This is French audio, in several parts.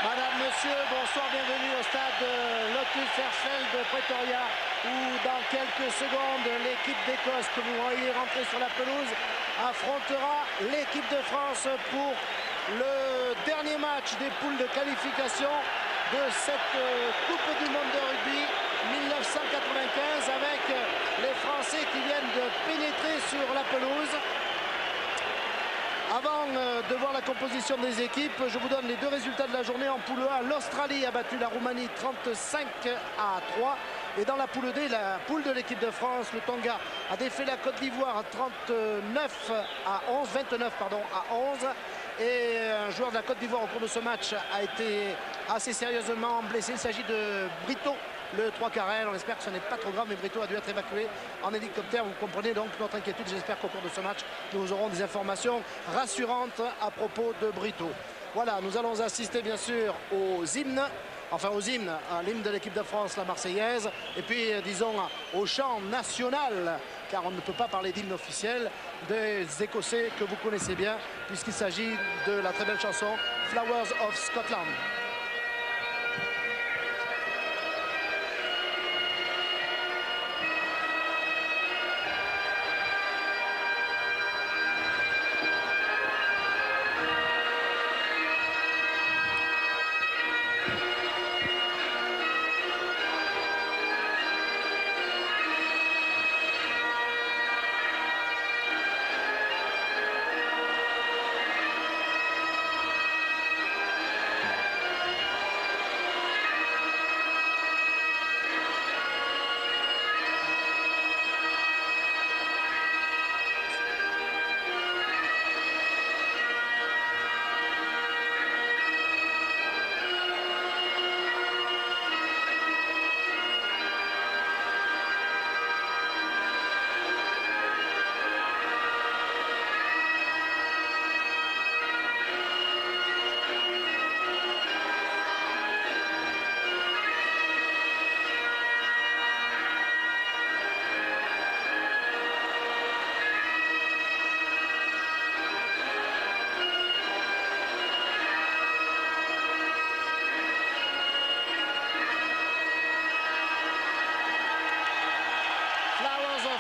Madame, monsieur, bonsoir, bienvenue au stade Lotus Hersfeld de Pretoria où dans quelques secondes l'équipe d'Écosse que vous voyez rentrer sur la pelouse affrontera l'équipe de France pour le dernier match des poules de qualification de cette Coupe du Monde de rugby 1995 avec les Français qui viennent de pénétrer sur la pelouse. Avant de voir la composition des équipes, je vous donne les deux résultats de la journée. En poule A, l'Australie a battu la Roumanie 35-3. Et dans la poule D, la poule de l'équipe de France, le Tonga a défait la Côte d'Ivoire 29 à 11. Et un joueur de la Côte d'Ivoire au cours de ce match a été assez sérieusement blessé. Il s'agit de Brito, le 3 carrel. On espère que ce n'est pas trop grave, mais Brito a dû être évacué en hélicoptère. Vous comprenez donc notre inquiétude. J'espère qu'au cours de ce match, nous aurons des informations rassurantes à propos de Brito. Voilà, nous allons assister bien sûr aux hymnes. Enfin aux hymnes, à l'hymne de l'équipe de France, la Marseillaise, et puis disons au chant national, car on ne peut pas parler d'hymne officiel, des Écossais que vous connaissez bien, puisqu'il s'agit de la très belle chanson Flowers of Scotland.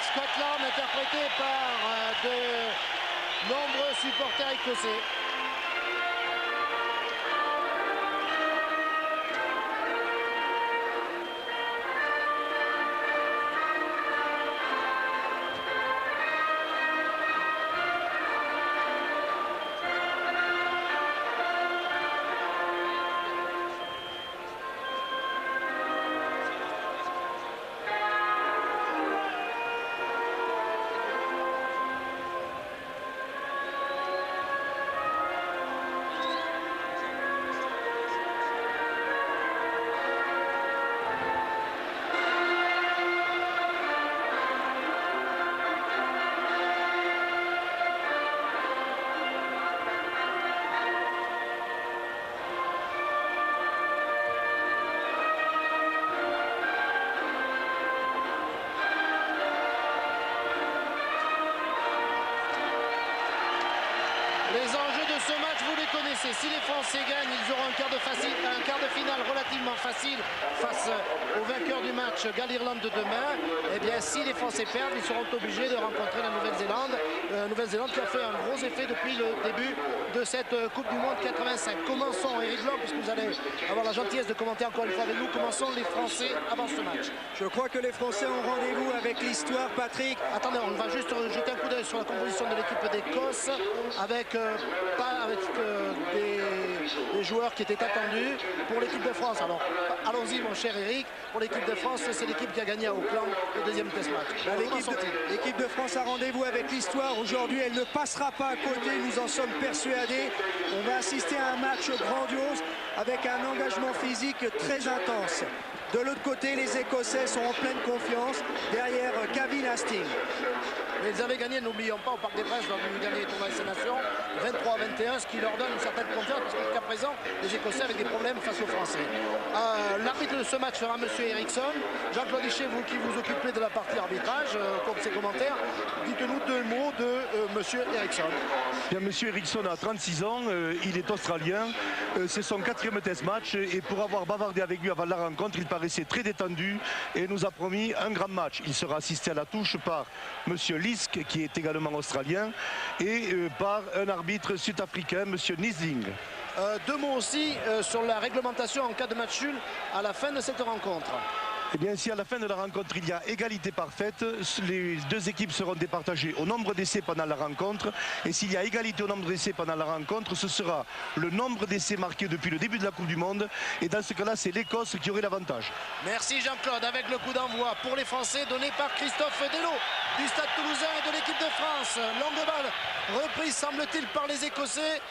Scotland, interprété par de nombreux supporters écossais. Les enjeux de ce match, vous les connaissez. Si les Français gagnent, ils auront un quart de finale relativement facile face au vainqueur du match Galles-Irlande de demain. Et bien, si les Français perdent, ils seront obligés de rencontrer la Nouvelle-Zélande. Nouvelle-Zélande qui a fait un gros effet depuis le début de cette Coupe du Monde 85. Commençons, Eric Blanc, puisque vous allez avoir la gentillesse de commenter encore une fois avec nous. Commençons les Français avant ce match. Je crois que les Français ont rendez-vous avec l'histoire, Patrick. Attendez, on va juste jeter un coup d'œil sur la composition de l'équipe d'Écosse avec des joueurs qui étaient attendus pour l'équipe de France. Alors, allons-y, mon cher Eric. Pour l'équipe de France, c'est l'équipe qui a gagné à Auckland le deuxième test match. L'équipe de France a rendez-vous avec l'histoire. Aujourd'hui, elle ne passera pas à côté, nous en sommes persuadés. On va assister à un match grandiose avec un engagement physique très intense. De l'autre côté, les Écossais sont en pleine confiance derrière Gavin Hastings. Mais ils avaient gagné, n'oublions pas, au Parc des Princes lors du dernier tournoi des Nations, 23-21, ce qui leur donne une certaine confiance, parce que jusqu'à présent, les Écossais avaient des problèmes face aux Français. L'arbitre de ce match sera M. Eriksson. Jean-Claude Hichet, vous qui vous occupez de la partie arbitrage, comme ses commentaires, dites-nous 2 mots de M. Eriksson. Bien, M. Eriksson a 36 ans, il est australien, c'est son 4e test match et pour avoir bavardé avec lui avant la rencontre, il paraissait très détendu et nous a promis un grand match. Il sera assisté à la touche par M. Lisk, qui est également australien, et par un arbitre sud-africain, M. Nisling. 2 mots aussi sur la réglementation en cas de match nul à la fin de cette rencontre. Eh bien, si à la fin de la rencontre, il y a égalité parfaite, les 2 équipes seront départagées au nombre d'essais pendant la rencontre. Et s'il y a égalité au nombre d'essais pendant la rencontre, ce sera le nombre d'essais marqués depuis le début de la Coupe du Monde. Et dans ce cas-là, c'est l'Écosse qui aurait l'avantage. Merci Jean-Claude. Avec le coup d'envoi pour les Français donné par Christophe Delot du Stade Toulousain et de l'équipe de France. Longue balle reprise, semble-t-il, par les Écossais.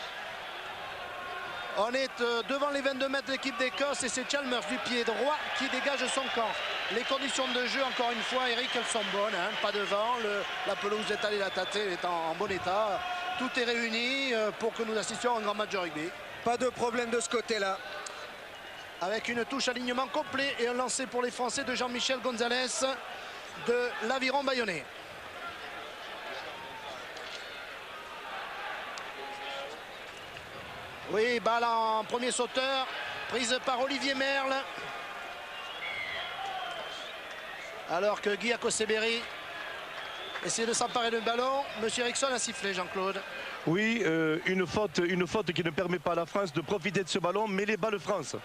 On est devant les 22 mètres de l'équipe d'Écosse et c'est Chalmers du pied droit qui dégage son camp. Les conditions de jeu, encore une fois, Eric, elles sont bonnes. Hein, pas de vent, la pelouse d'étal et la tâtée est en bon état. Tout est réuni pour que nous assistions à un grand match de rugby. Pas de problème de ce côté-là. Avec une touche alignement complet et un lancer pour les Français de Jean-Michel Gonzalez de l'Aviron Bayonnais. Oui, balle en premier sauteur, prise par Olivier Merle. Alors que Guy Akoseberi essaie de s'emparer du ballon. Monsieur Eriksson a sifflé, Jean-Claude. Oui, une faute qui ne permet pas à la France de profiter de ce ballon, mêlée balle France.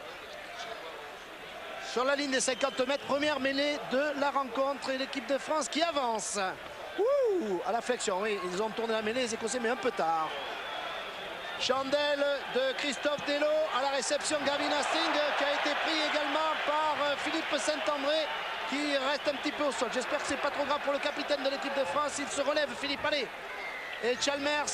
Sur la ligne des 50 mètres, première mêlée de la rencontre et l'équipe de France qui avance. Ouh, à la flexion, oui, ils ont tourné la mêlée, les Écossais, mais un peu tard. Chandelle de Christophe Delot à la réception, Gavin Hastings qui a été pris également par Philippe Saint-André qui reste un petit peu au sol. J'espère que c'est pas trop grave pour le capitaine de l'équipe de France. Il se relève, Philippe, allez. Et Chalmers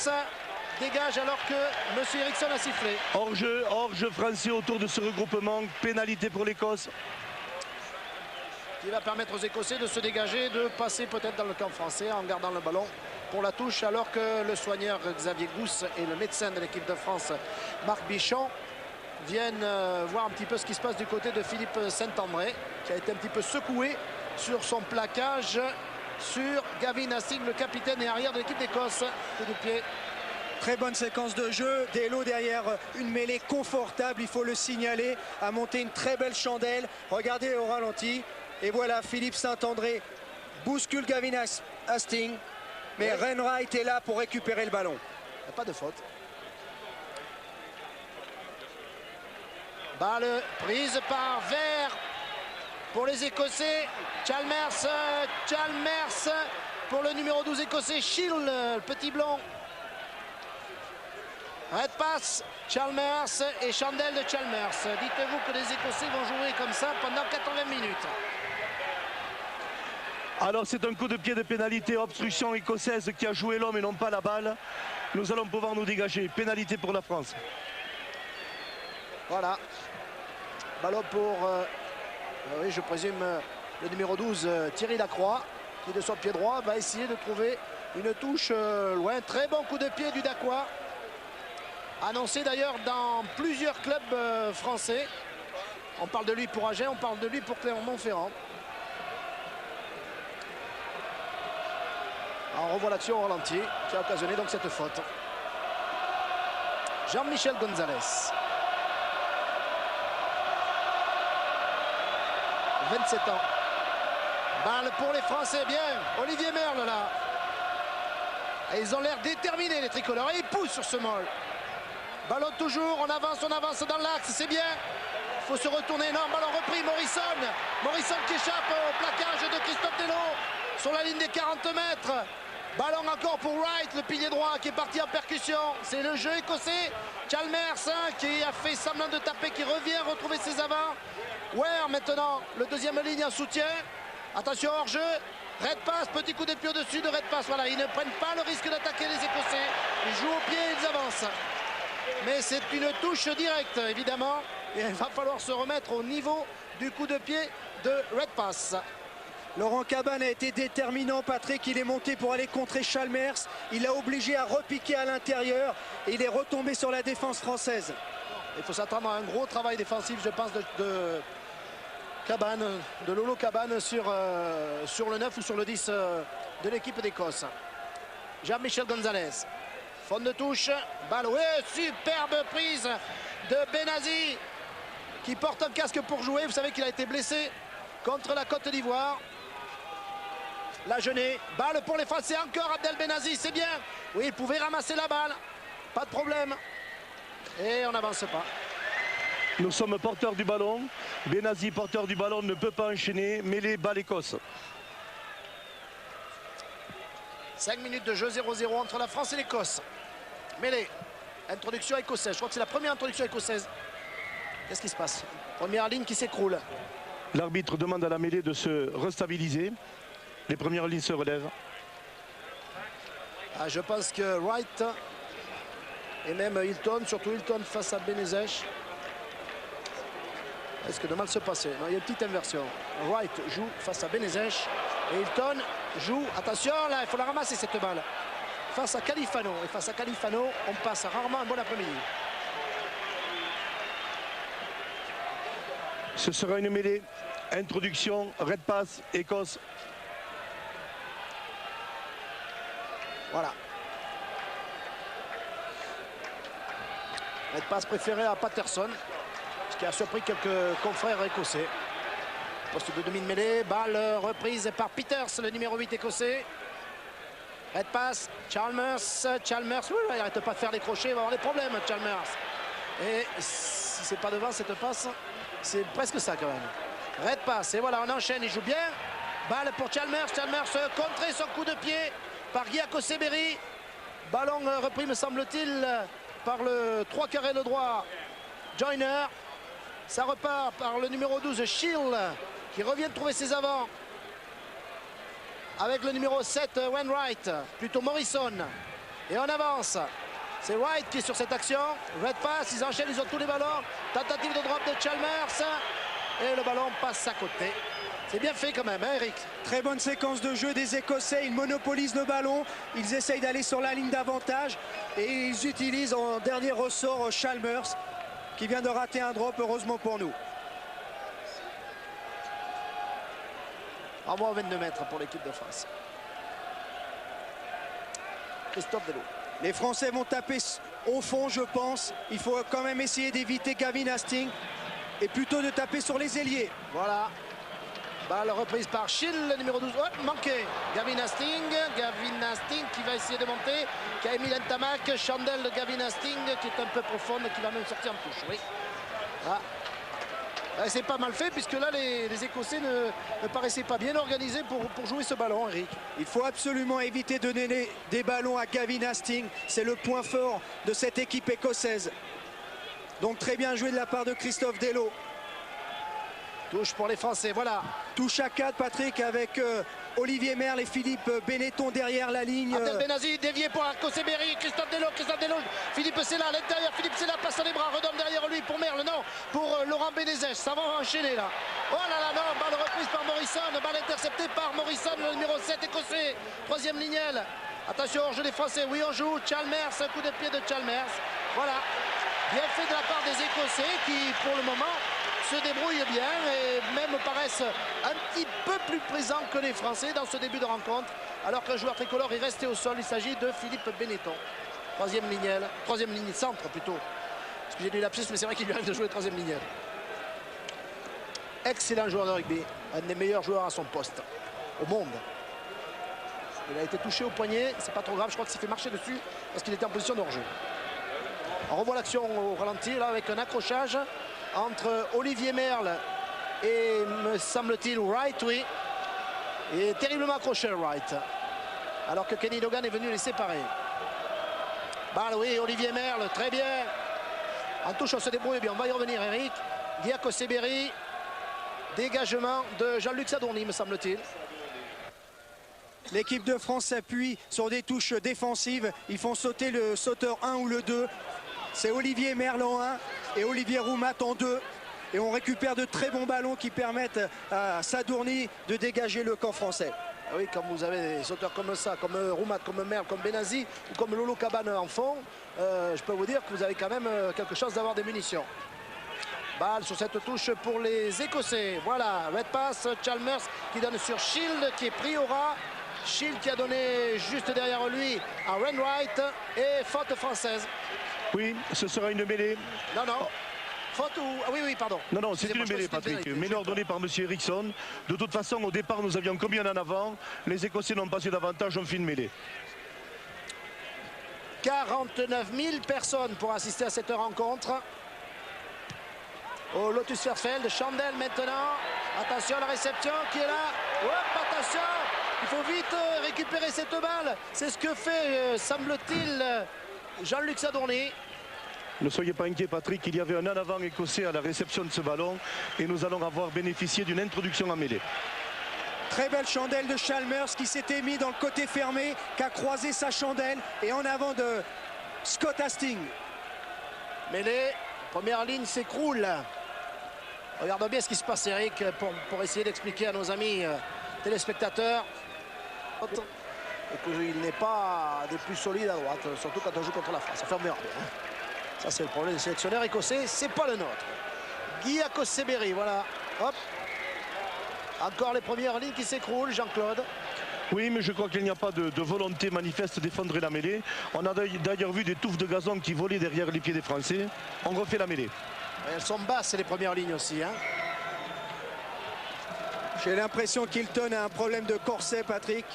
dégage alors que M. Eriksson a sifflé. Hors-jeu français autour de ce regroupement, pénalité pour l'Écosse. Qui va permettre aux Écossais de se dégager, de passer peut-être dans le camp français en gardant le ballon pour la touche, alors que le soigneur Xavier Gousse et le médecin de l'équipe de France, Marc Bichon, viennent voir un petit peu ce qui se passe du côté de Philippe Saint-André, qui a été un petit peu secoué sur son plaquage sur Gavin Hastings, le capitaine et arrière de l'équipe d'Écosse. Coup de pied. Très bonne séquence de jeu. Delot derrière une mêlée confortable, il faut le signaler, a monté une très belle chandelle. Regardez au ralenti. Et voilà, Philippe Saint-André bouscule Gavin Hastings. Mais oui. Renwright est là pour récupérer le ballon. Il n'y a pas de faute. Balle prise par Vert pour les Écossais. Chalmers pour le numéro 12 écossais, Shield, le petit blond. Red pass, Chalmers et Chandelle de Chalmers. Dites-vous que les Écossais vont jouer comme ça pendant 80 minutes. Alors c'est un coup de pied de pénalité, obstruction écossaise qui a joué l'homme et non pas la balle. Nous allons pouvoir nous dégager. Pénalité pour la France. Voilà. Ballon pour, oui, je présume, le numéro 12, Thierry Lacroix, qui de son pied droit va essayer de trouver une touche loin. Très bon coup de pied du Dacquois. Annoncé d'ailleurs dans plusieurs clubs français. On parle de lui pour Agen, on parle de lui pour Clermont-Ferrand. On revoit l'action au ralenti qui a occasionné donc cette faute. Jean-Michel Gonzalez. 27 ans. Balle pour les Français, bien. Olivier Merle là. Et ils ont l'air déterminés les tricolores. Et ils poussent sur ce molle. Ballon toujours, on avance dans l'axe, c'est bien. Il faut se retourner, non, ballon repris, Morrison. Morrison qui échappe au plaquage de Christophe Delot sur la ligne des 40 mètres. Ballon encore pour Wright, le pilier droit qui est parti en percussion. C'est le jeu écossais. Chalmers qui a fait semblant de taper, qui revient retrouver ses avants. Ware maintenant, le deuxième ligne en soutien. Attention hors-jeu. Red pass, petit coup de pied au-dessus de Red pass. Voilà, ils ne prennent pas le risque d'attaquer les Écossais. Ils jouent au pied, ils avancent. Mais c'est une touche directe, évidemment. Et il va falloir se remettre au niveau du coup de pied de Red pass. Laurent Cabane a été déterminant, Patrick. Il est monté pour aller contrer Chalmers. Il l'a obligé à repiquer à l'intérieur et il est retombé sur la défense française. Il faut s'attendre à un gros travail défensif, je pense, de Cabane, de Lolo Cabane sur le 9 ou sur le 10 de l'équipe d'Écosse. Jean-Michel Gonzalez. Fond de touche. Balle. Oui, superbe prise de Benazi qui porte un casque pour jouer. Vous savez qu'il a été blessé contre la Côte d'Ivoire. La Genée. Balle pour les Français. Encore Abdel Benazi. C'est bien. Oui, il pouvait ramasser la balle. Pas de problème. Et on n'avance pas. Nous sommes porteurs du ballon. Benazi, porteur du ballon, ne peut pas enchaîner. Mêlée, balle Écosse. 5 minutes de jeu, 0-0 entre la France et l'Écosse. Mêlée. Introduction écossaise. Je crois que c'est la première introduction écossaise. Qu'est-ce qui se passe? Première ligne qui s'écroule. L'arbitre demande à la mêlée de se restabiliser. Les premières lignes se relèvent. Ah, je pense que Wright et même Hilton, surtout Hilton face à Benezech, risque de mal se passer. Non, il y a une petite inversion. Wright joue face à Benezech et Hilton joue, attention là, il faut la ramasser cette balle, face à Califano. Et face à Califano, on passe rarement un bon après-midi. Ce sera une mêlée. Introduction, red pass, Écosse. Voilà. Red pass préféré à Patterson, ce qui a surpris quelques confrères écossais. Poste de demi-mêlée, balle reprise par Peters, le numéro 8 écossais. Red pass, Chalmers, oui, il n'arrête pas de faire les crochets, il va avoir des problèmes, Chalmers. Et si c'est pas devant cette passe, c'est presque ça quand même. Red pass, et voilà, on enchaîne, il joue bien. Balle pour Chalmers, contré son coup de pied par Giacomo Seberi. Ballon repris, me semble-t-il, par le 3 carré de droit, Joyner. Ça repart par le numéro 12, Shield, qui revient de trouver ses avants. Avec le numéro 7, Wainwright, plutôt Morrison. Et on avance. C'est Wright qui est sur cette action. Red pass, ils enchaînent, ils ont tous les ballons. Tentative de drop de Chalmers. Et le ballon passe à côté. C'est bien fait quand même, hein, Eric? Très bonne séquence de jeu des Écossais. Ils monopolisent le ballon. Ils essayent d'aller sur la ligne d'avantage. Et ils utilisent en dernier ressort Chalmers, qui vient de rater un drop, heureusement pour nous. En moins 22 mètres pour l'équipe de France. Christophe Delot. Les Français vont taper au fond, je pense. Il faut quand même essayer d'éviter Gavin Hastings et plutôt de taper sur les ailiers. Voilà. Balle reprise par Schill, le numéro 12. Oh, manqué. Gavin Hastings qui va essayer de monter. Qui a Emile Ntamak. Chandelle de Gavin Hastings qui est un peu profonde, qui va même sortir en touche. Oui. Ah. C'est pas mal fait puisque là les Écossais ne paraissaient pas bien organisés pour jouer ce ballon, Eric. Il faut absolument éviter de donner des ballons à Gavin Hastings. C'est le point fort de cette équipe écossaise. Donc très bien joué de la part de Christophe Delot. Touche pour les Français, voilà. Touche à 4, Patrick, avec Olivier Merle et Philippe Benetton derrière la ligne. Abdel Benazi dévié pour Kosseberi, Christophe Delot, Philippe Sella à l'intérieur, Philippe Sella passe sur les bras, redonne derrière lui pour Merle, non, pour Laurent Benezech, ça va enchaîner là. Oh là là, non, balle reprise par Morrison, balle interceptée par Morrison, le numéro 7 écossais, troisième lignelle. Attention, hors jeu des Français, oui on joue, Chalmers, un coup de pied de Chalmers, voilà. Bien fait de la part des Écossais qui, pour le moment, se débrouillent bien et même paraissent un petit peu plus présents que les Français dans ce début de rencontre. Alors qu'un joueur tricolore est resté au sol, il s'agit de Philippe Benetton. Troisième ligne centre plutôt. Parce que j'ai du lapsus, mais c'est vrai qu'il lui arrive de jouer troisième ligne. Excellent joueur de rugby, un des meilleurs joueurs à son poste au monde. Il a été touché au poignet, c'est pas trop grave, je crois qu'il s'est fait marcher dessus parce qu'il était en position de hors-jeu. On revoit l'action au ralenti là avec un accrochage entre Olivier Merle et, me semble-t-il, Wright, oui. Et terriblement accroché Wright. Alors que Kenny Logan est venu les séparer. Balle, oui, Olivier Merle, très bien. En touche, on se débrouille bien. On va y revenir, Eric. Giacomo Seberi. Dégagement de Jean-Luc Sadourny, me semble-t-il. L'équipe de France s'appuie sur des touches défensives. Ils font sauter le sauteur 1 ou le 2. C'est Olivier Merle en 1 et Olivier Roumat en 2. et on récupère de très bons ballons qui permettent à Sadourny de dégager le camp français. Ah oui, quand vous avez des sauteurs comme ça, comme Roumat, comme Merle, comme Benazi ou comme Lolo Cabane en fond, je peux vous dire que vous avez quand même quelque chose d'avoir des munitions. Balle sur cette touche pour les Écossais. Voilà, red pass, Chalmers qui donne sur Shield qui est pris au ras. Shield qui a donné juste derrière lui à Wainwright et faute française. Oui, ce sera une mêlée. Non, non. Faute ou... Ah oui, oui, pardon. Non, non, c'est une mêlée, Patrick. Mêlée ordonnée par M. Eriksson. De toute façon, au départ, nous avions combien en avant? Les Écossais n'ont pas eu d'avantage, on fait une mêlée. 49 000 personnes pour assister à cette rencontre. Au Lotus Fairfield, Chandel maintenant. Attention, la réception qui est là. Hop, attention, il faut vite récupérer cette balle. C'est ce que fait, semble-t-il, Jean-Luc Sadourny. Ne soyez pas inquiet, Patrick, il y avait un en avant écossais à la réception de ce ballon et nous allons avoir bénéficié d'une introduction en mêlée. Très belle chandelle de Chalmers qui s'était mis dans le côté fermé, qui a croisé sa chandelle et en avant de Scott Hastings. Mêlée, première ligne s'écroule. Regardons bien ce qui se passe, Eric, pour essayer d'expliquer à nos amis téléspectateurs. Et qu'il n'est pas des plus solides à droite, surtout quand on joue contre la France. Ça fermera bien. Ça, c'est le problème des sélectionneurs écossais, c'est pas le nôtre. Guy Akoseberi, voilà. Hop. Encore les premières lignes qui s'écroulent, Jean-Claude. Oui, mais je crois qu'il n'y a pas de volonté manifeste d'effondrer la mêlée. On a d'ailleurs vu des touffes de gazon qui volaient derrière les pieds des Français. On refait la mêlée. Elles sont basses, les premières lignes aussi. Hein. J'ai l'impression qu'Hilton a un problème de corset, Patrick.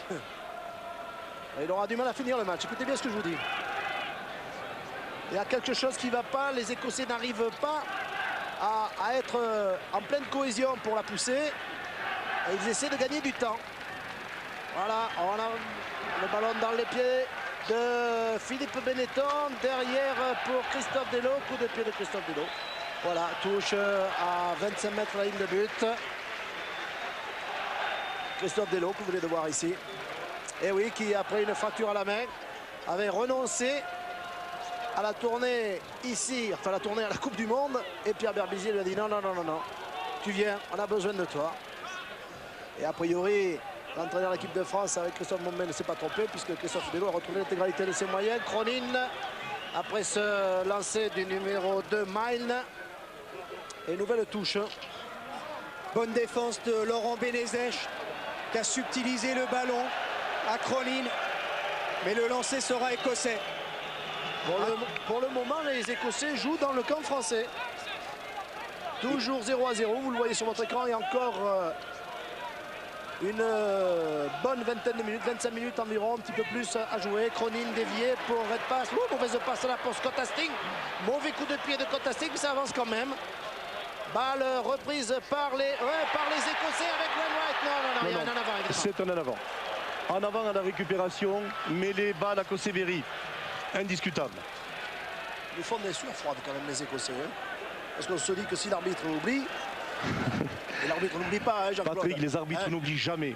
Il aura du mal à finir le match. Écoutez bien ce que je vous dis. Il y a quelque chose qui ne va pas. Les Écossais n'arrivent pas à être en pleine cohésion pour la pousser. Et ils essaient de gagner du temps. Voilà, on a le ballon dans les pieds de Philippe Benetton. Derrière pour Christophe Delot. Coup de pied de Christophe Delot. Voilà, touche à 25 mètres la ligne de but. Christophe Delot, que vous venez de voir ici. Et oui, qui après une fracture à la main, avait renoncé à la tournée ici, enfin la tournée à la Coupe du Monde. Et Pierre Berbizier lui a dit non, non, non, non, non. Tu viens, on a besoin de toi. Et a priori, l'entraîneur de l'équipe de France avec Christophe Monmet ne s'est pas trompé, puisque Christophe Delot a retrouvé l'intégralité de ses moyens. Cronin, après ce lancer du numéro 2, Mile. Et nouvelle touche. Bonne défense de Laurent Benezech, qui a subtilisé le ballon à Cronin. Mais le lancer sera écossais. Pour le moment, les Écossais jouent dans le camp français. Toujours 0-0, vous le voyez sur votre écran. Et encore une bonne vingtaine de minutes, 25 minutes environ, un petit peu plus à jouer. Cronin dévié pour red pass. Mauvaise passe là pour Scott Hastings. Mauvais coup de pied de Scott Hastings, mais ça avance quand même. Balle reprise par les Écossais avec Wainwright. Non, non, non, il y a un en avant. C'est un en avant. En avant à la récupération, mêlée, balle à Koseberi. Indiscutable. Ils font des sueurs froides quand même, les Écossais. Hein, parce qu'on se dit que si l'arbitre oublie, et l'arbitre n'oublie pas, hein, Jean-Claude. Patrick, les arbitres n'oublient jamais.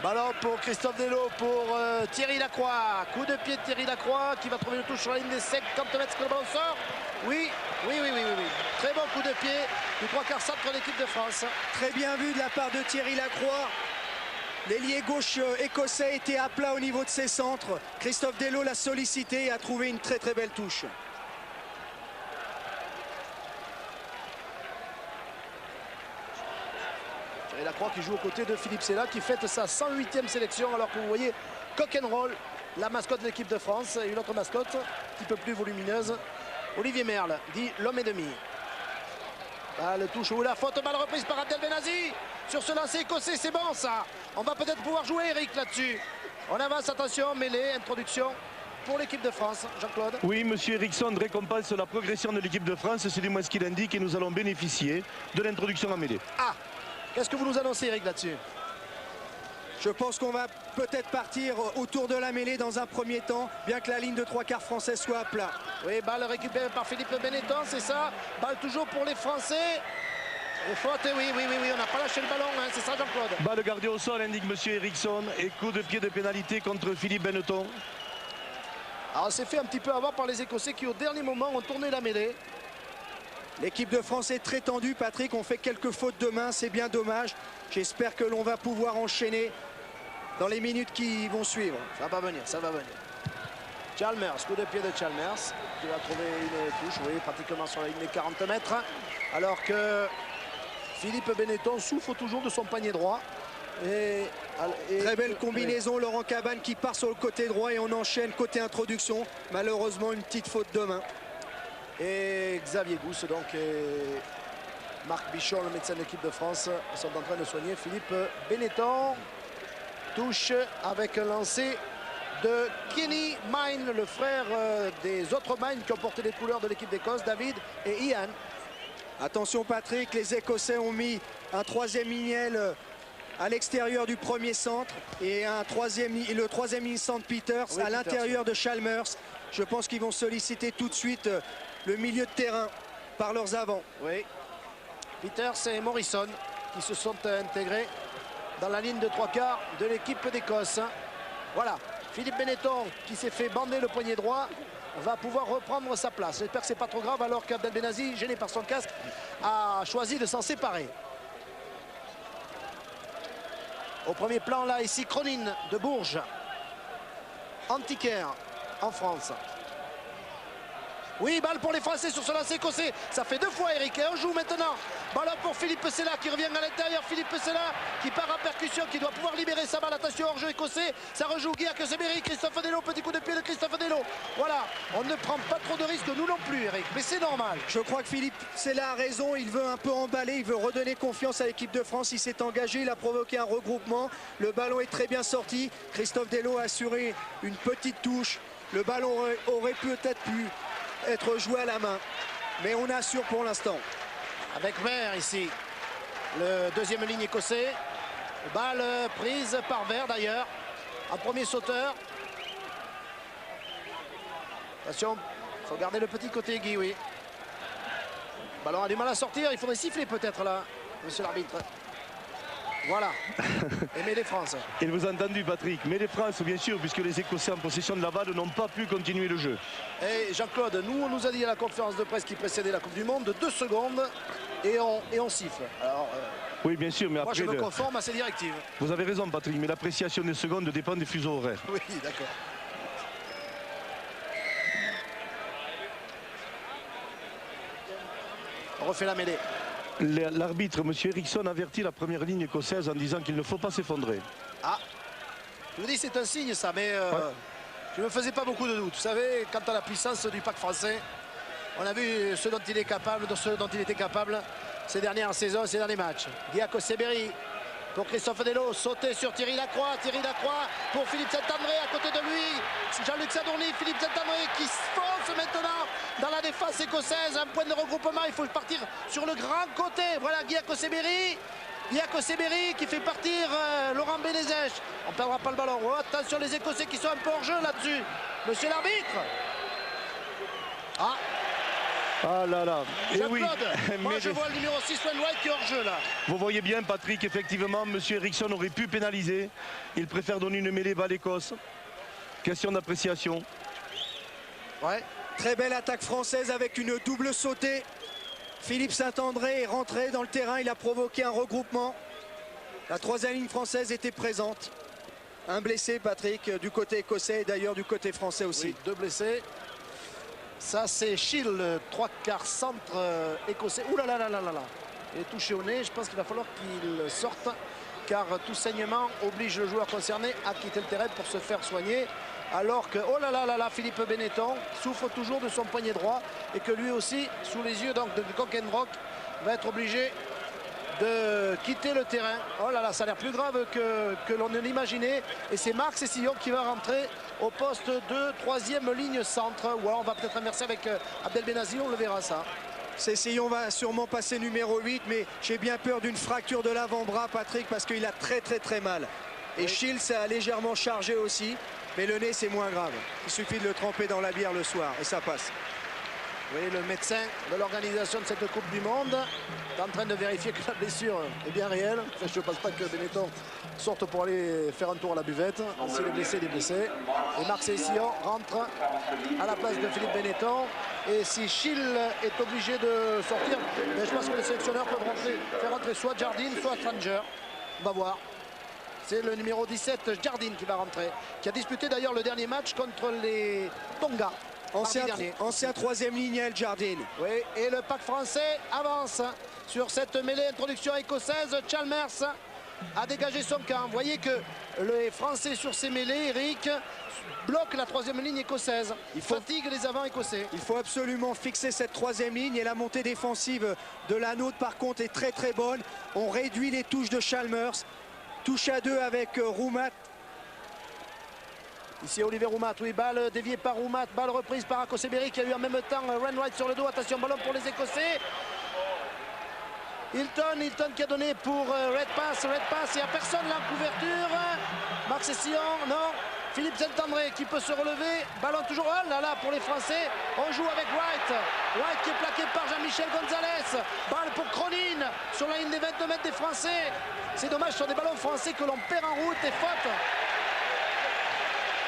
Ballon pour Christophe Delot, pour Thierry Lacroix. Coup de pied de Thierry Lacroix qui va trouver une touche sur la ligne des 50 mètres que le ballon sort. Oui, oui, oui, oui, oui. Très bon coup de pied du 3/4 centre de l'équipe de France. Très bien vu de la part de Thierry Lacroix. L'ailier gauche écossais était à plat au niveau de ses centres. Christophe Delot l'a sollicité et a trouvé une très très belle touche. Et Lacroix qui joue aux côtés de Philippe Sella qui fête sa 108e sélection, alors que vous voyez Cock'n'Roll, la mascotte de l'équipe de France, et une autre mascotte un petit peu plus volumineuse, Olivier Merle, dit l'homme et demi. Le touche ou la faute, balle reprise par Abdel Benazi sur ce lancer écossais, c'est bon ça. On va peut-être pouvoir jouer Eric là-dessus. On avance, attention, mêlée, introduction pour l'équipe de France. Jean-Claude. Oui, monsieur Eriksson récompense la progression de l'équipe de France, c'est du moins ce qu'il indique, et nous allons bénéficier de l'introduction en mêlée. Ah, qu'est-ce que vous nous annoncez, Eric, là-dessus? Je pense qu'on va peut-être partir autour de la mêlée dans un premier temps, bien que la ligne de 3/4 française soit à plat. Oui, balle récupérée par Philippe Benetton, c'est ça. Balle toujours pour les Français. Et faute, oui, on n'a pas lâché le ballon, hein, c'est ça, Jean-Claude. Balle gardée au sol, indique monsieur Eriksson, et coup de pied de pénalité contre Philippe Benetton. Alors on s'est fait un petit peu avoir par les Écossais qui au dernier moment ont tourné la mêlée. L'équipe de France est très tendue, Patrick. On fait quelques fautes de main, c'est bien dommage. J'espère que l'on va pouvoir enchaîner dans les minutes qui vont suivre. Ça va venir, ça va venir. Chalmers, coup de pied de Chalmers, qui va trouver une touche, oui, pratiquement sur la ligne des 40 mètres. Alors que Philippe Benetton souffre toujours de son panier droit. Très belle combinaison, Laurent Cabane qui part sur le côté droit et on enchaîne côté introduction. Malheureusement, une petite faute de main. Et Xavier Gousse, donc, et Marc Bichon, le médecin de l'équipe de France, sont en train de soigner Philippe Benetton. Touche avec un lancer de Kenny Mine, le frère des autres Mine qui ont porté les couleurs de l'équipe d'Écosse, David et Ian. Attention Patrick, les Écossais ont mis un troisième lignel à l'extérieur du premier centre et le troisième ligne centre Peters à l'intérieur de Chalmers. Je pense qu'ils vont solliciter tout de suite le milieu de terrain par leurs avants. Oui, Peters et Morrison qui se sont intégrés dans la ligne de 3/4 de l'équipe d'Écosse. Voilà, Philippe Benetton qui s'est fait bander le poignet droit va pouvoir reprendre sa place. J'espère que c'est pas trop grave alors qu'Abdel Benazi, gêné par son casque, a choisi de s'en séparer. Au premier plan là ici, Cronin de Bourges. Antiquaire en France. Oui, balle pour les Français sur ce lancer écossais. Ça fait 2 fois Eric. Et on joue maintenant. Ballon pour Philippe Sella qui revient à l'intérieur. Philippe Sella qui part en percussion, qui doit pouvoir libérer sa balle. Attention, hors-jeu écossais. Ça rejoue Guy Akoseberi, Christophe Dello. Petit coup de pied de Christophe Dello. Voilà, on ne prend pas trop de risques, nous non plus, Eric. Mais c'est normal. Je crois que Philippe Sella a raison. Il veut un peu emballer. Il veut redonner confiance à l'équipe de France. Il s'est engagé. Il a provoqué un regroupement. Le ballon est très bien sorti. Christophe Dello a assuré une petite touche. Le ballon aurait peut-être pu être joué à la main, mais on assure pour l'instant. Avec Vert ici, le deuxième ligne écossais. Balle prise par Vert d'ailleurs, en premier sauteur. Attention, il faut garder le petit côté Guy, oui. Le ballon a du mal à sortir, il faudrait siffler peut-être là, monsieur l'arbitre. Voilà, et Mêlée France. Il vous a entendu Patrick, Mêlée France bien sûr, puisque les Écossais en possession de la balle n'ont pas pu continuer le jeu. Et Jean-Claude, nous on nous a dit à la conférence de presse qui précédait la Coupe du Monde, 2 secondes et on siffle. Alors, oui bien sûr, mais moi après... je me conforme à ces directives. Vous avez raison Patrick, mais l'appréciation des secondes dépend des fuseaux horaires. Oui, d'accord. On refait la mêlée. L'arbitre, M. Eriksson, avertit la première ligne écossaise en disant qu'il ne faut pas s'effondrer. Ah, je vous dis c'est un signe ça, mais je ne me faisais pas beaucoup de doutes. Vous savez, quant à la puissance du pack français, on a vu ce dont il est capable, de ce dont il était capable ces dernières saisons, ces derniers matchs. Guy Akoseberi pour Christophe Dello, sauter sur Thierry Lacroix pour Philippe Saint-André à côté de lui. Jean-Luc Sadourny, Philippe Saint-André qui fonce maintenant dans la défense écossaise. Un point de regroupement, il faut partir sur le grand côté. Voilà Guy Akoseberi. Guy Akoseberi qui fait partir Laurent Benezech. On ne perdra pas le ballon. Oh, attention les Écossais qui sont un peu hors jeu là-dessus. Monsieur l'arbitre. Ah là là. Jean-Claude, moi je vois le numéro 6 White qui est hors jeu là. Vous voyez bien Patrick, effectivement, M. Eriksson aurait pu pénaliser. Il préfère donner une mêlée balle Écosse. Question d'appréciation. Ouais. Très belle attaque française avec une double sautée. Philippe Saint-André est rentré dans le terrain, il a provoqué un regroupement. La troisième ligne française était présente. Un blessé, Patrick, du côté écossais et d'ailleurs du côté français aussi. Oui, 2 blessés. Ça c'est Schill, le 3/4 centre écossais. Ouh là là là là là là. Il est touché au nez, je pense qu'il va falloir qu'il sorte car tout saignement oblige le joueur concerné à quitter le terrain pour se faire soigner. Alors que, oh là là là là, Philippe Benetton souffre toujours de son poignet droit et que lui aussi, sous les yeux donc de Coquenbrock, va être obligé de quitter le terrain. Oh là là, ça a l'air plus grave que l'on ne l'imaginait. Et c'est Marc Cessillon qui va rentrer au poste de 3e ligne centre. Ou alors on va peut-être inverser avec Abdel Benazi, on le verra ça. Cessillon va sûrement passer numéro 8, mais j'ai bien peur d'une fracture de l'avant-bras, Patrick, parce qu'il a très mal. Et oui. Shields a légèrement chargé aussi, mais le nez c'est moins grave. Il suffit de le tremper dans la bière le soir et ça passe. Oui, le médecin de l'organisation de cette Coupe du Monde est en train de vérifier que la blessure est bien réelle. Enfin, je ne pense pas que Benetton sorte pour aller faire un tour à la buvette. S'il est blessé, il est blessé. Et Marc Sessillon rentre à la place de Philippe Benetton. Et si Schill est obligé de sortir, ben je pense que les sélectionneurs peuvent faire rentrer soit Jardine, soit Stranger. On va voir. C'est le numéro 17, Jardine, qui va rentrer. Qui a disputé d'ailleurs le dernier match contre les Tonga. Ancien troisième ligne, El Jardine. Oui, et le pack français avance sur cette mêlée introduction écossaise. Chalmers a dégagé son camp. Vous voyez que les Français sur ces mêlées, Eric, bloquent la troisième ligne écossaise. Il fatigue les avants écossais. Il faut absolument fixer cette troisième ligne et la montée défensive de la nôtre par contre est très très bonne. On réduit les touches de Chalmers. Touche à 2 avec Roumat. Ici Olivier Roumat, oui, balle déviée par Roumat, balle reprise par Akoseberi qui a eu en même temps Wainwright sur le dos. Attention, ballon pour les Écossais. Hilton qui a donné pour Red Pass, il n'y a personne là en couverture. Marc Sessillon, non. Philippe Saint-André qui peut se relever. Ballon toujours, oh là là, pour les Français. On joue avec Wright. Wright qui est plaqué par Jean-Michel Gonzalez. Balle pour Cronin sur la ligne des 22 mètres des Français. C'est dommage sur des ballons français que l'on perd en route et faute.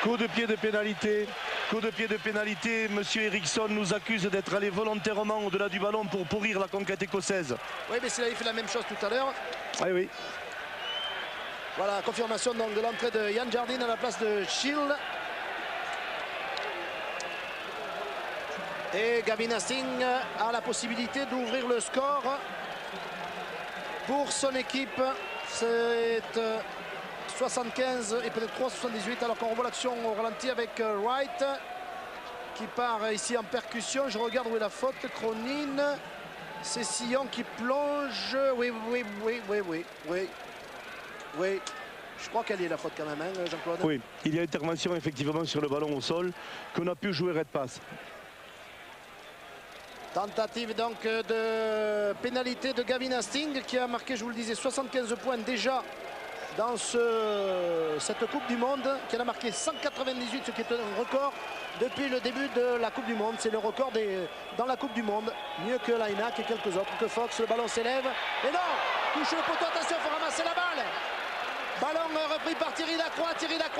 Coup de pied de pénalité. Coup de pied de pénalité. Monsieur Eriksson nous accuse d'être allé volontairement au-delà du ballon pour pourrir la conquête écossaise. Oui, mais s'il avait fait la même chose tout à l'heure. Oui, oui. Voilà, confirmation donc de l'entrée de Jan Jardine à la place de Schill. Et Gavin Hastings a la possibilité d'ouvrir le score pour son équipe. C'est 75 et peut-être 3,78 alors qu'on revoit l'action au ralenti avec Wright qui part ici en percussion. Je regarde où est la faute. Cronin, c'est Sillon qui plonge. Oui. Je crois qu'elle est la faute quand même, hein, Jean-Claude. Oui, il y a intervention effectivement sur le ballon au sol qu'on a pu jouer Red Pass. Tentative donc de pénalité de Gavin Hastings qui a marqué, je vous le disais, 75 points déjà dans cette Coupe du Monde, qui en a marqué 198, ce qui est un record depuis le début de la Coupe du Monde. C'est le record dans la Coupe du Monde, mieux que Lainac et quelques autres, que Fox. Le ballon s'élève, et non, touche le poteau, attention, il faut ramasser la balle. Ballon repris par Thierry Lacroix,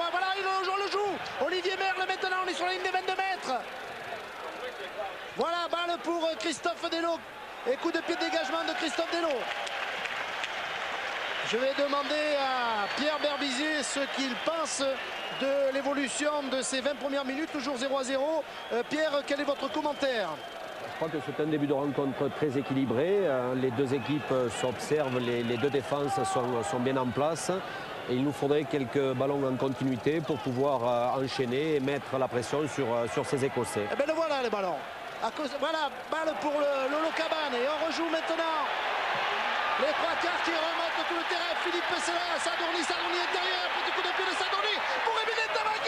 voilà, il le joue. Olivier Merle maintenant, on est sur la ligne des 22 mètres. Voilà, balle pour Christophe Delot, et coup de pied de dégagement de Christophe Delot. Je vais demander à Pierre Berbizier ce qu'il pense de l'évolution de ces 20 premières minutes, toujours 0-0. Pierre, quel est votre commentaire? Je crois que c'est un début de rencontre très équilibré. Les deux équipes s'observent, les deux défenses sont bien en place. Et il nous faudrait quelques ballons en continuité pour pouvoir enchaîner et mettre la pression sur ces Écossais. Et bien le voilà les ballons. Voilà, balle pour le Lolo Cabane. Et on rejoue maintenant les trois quarts qui remontent tout le terrain. Philippe Pessela, Sadorni intérieur. Petit coup de pied de Sadorni pour Emile Ntamak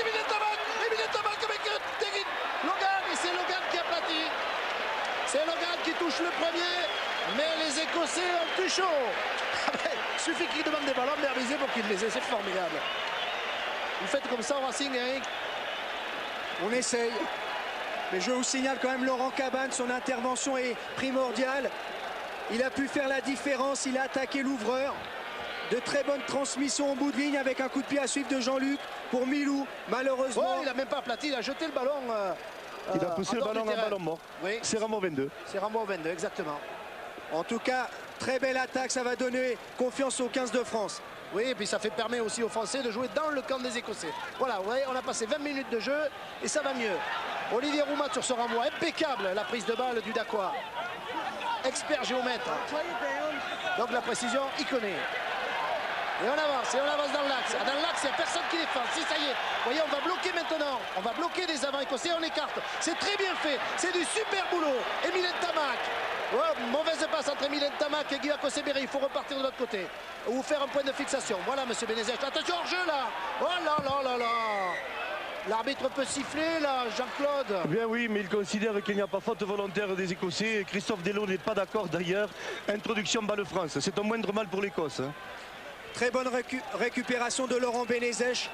avec Tegin Logan. Et c'est Logan qui aplatit. C'est Logan qui touche le premier. Mais les Écossais ont plus chaud. Il suffit qu'il demande des ballons Berbizier pour qu'il les ait. C'est formidable. Vous faites comme ça au Racing, Eric? On essaye. Mais je vous signale quand même Laurent Cabane, son intervention est primordiale. Il a pu faire la différence, il a attaqué l'ouvreur. De très bonnes transmissions au bout de ligne avec un coup de pied à suivre de Jean-Luc pour Milou. Malheureusement, il n'a même pas aplati, il a jeté le ballon. Il a poussé le ballon en ballon mort. Oui. C'est Ramon 22. C'est Ramon 22, exactement. En tout cas, très belle attaque, ça va donner confiance au 15 de France. Oui, et puis ça permet aussi aux Français de jouer dans le camp des Écossais. Voilà, vous voyez, on a passé 20 minutes de jeu et ça va mieux. Olivier Roumat sur ce renvoi, impeccable la prise de balle du Dacois. Expert géomètre. Donc la précision, il connaît. Et on avance dans l'axe. Dans l'axe, il n'y a personne qui défend. Si, ça y est. Vous voyez, on va bloquer maintenant. On va bloquer les avants écossais, on écarte. C'est très bien fait. C'est du super boulot. Emile Ntamak. Oh, mauvaise passe entre Emile Ntamak et Guy Akoseberi. Il faut repartir de l'autre côté. Ou faire un point de fixation. Voilà, monsieur Benezech. Attention, hors jeu là. Oh là là là là. L'arbitre peut siffler là, Jean-Claude. Bien oui, mais il considère qu'il n'y a pas faute volontaire des Écossais. Christophe Delot n'est pas d'accord d'ailleurs. Introduction balle France. C'est un moindre mal pour l'Écosse. Très bonne récupération de Laurent Benezech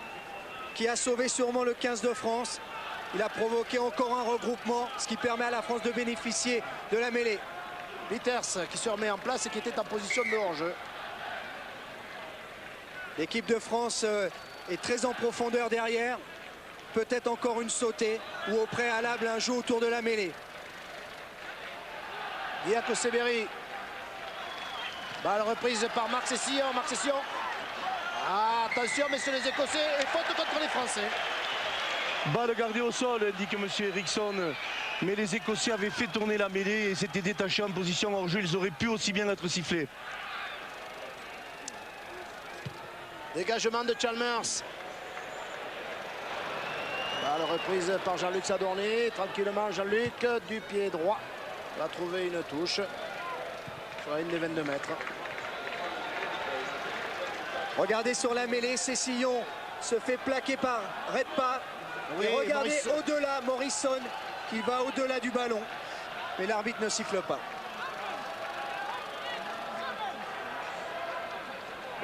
qui a sauvé sûrement le 15 de France. Il a provoqué encore un regroupement, ce qui permet à la France de bénéficier de la mêlée. Peters qui se remet en place et qui était en position de hors-jeu. L'équipe de France est très en profondeur derrière. Peut-être encore une sautée ou au préalable un jeu autour de la mêlée. Giacomo Seberi. Balle reprise par Marc Sessillon. Marc Sessillon. Ah, attention, messieurs les Écossais. Et faute contre les Français. Balle gardée au sol, indique M. Eriksson. Mais les Écossais avaient fait tourner la mêlée et s'étaient détachés en position hors jeu. Ils auraient pu aussi bien être sifflés. Dégagement de Chalmers. Balle reprise par Jean-Luc Sadorné. Tranquillement, Jean-Luc du pied droit va trouver une touche sur la ligne des 22 mètres. Regardez sur la mêlée, Cessillon se fait plaquer par Redpath. Oui, et regardez Morrison. au-delà, Morrison qui va au-delà du ballon. Mais l'arbitre ne siffle pas.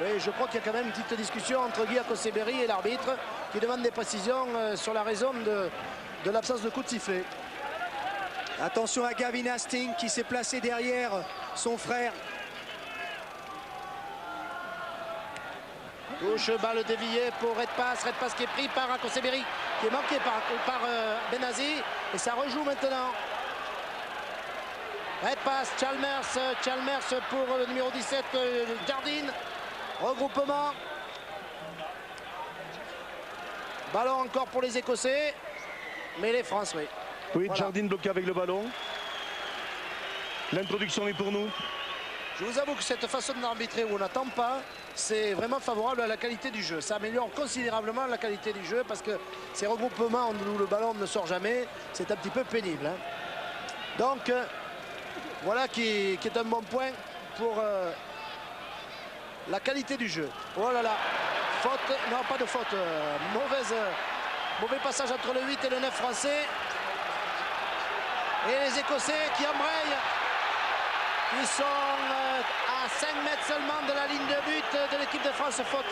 Oui, je crois qu'il y a quand même une petite discussion entre Giacomo Seberi et l'arbitre qui demande des précisions sur la raison de l'absence de coup de sifflet. Attention à Gavin Hastings qui s'est placé derrière son frère. Touche, balle déviée pour Redpath. Redpath qui est pris par Giacomo Seberi, qui est manqué par Benazi. Et ça rejoue maintenant. Redpath, Chalmers pour le numéro 17, Jardine. Regroupement. Ballon encore pour les Écossais. Mais les France, oui. Oui, Voilà. Jardine bloqué avec le ballon. L'introduction est pour nous. Je vous avoue que cette façon d'arbitrer où on n'attend pas, c'est vraiment favorable à la qualité du jeu. Ça améliore considérablement la qualité du jeu parce que ces regroupements où le ballon ne sort jamais, c'est un petit peu pénible. Hein. Donc, voilà qui est un bon point pour la qualité du jeu. Oh là là, faute, non pas de faute, mauvais passage entre le 8 et le 9 français. Et les Écossais qui embrayent. Ils sont à 5 mètres seulement de la ligne de but de l'équipe de France. Faute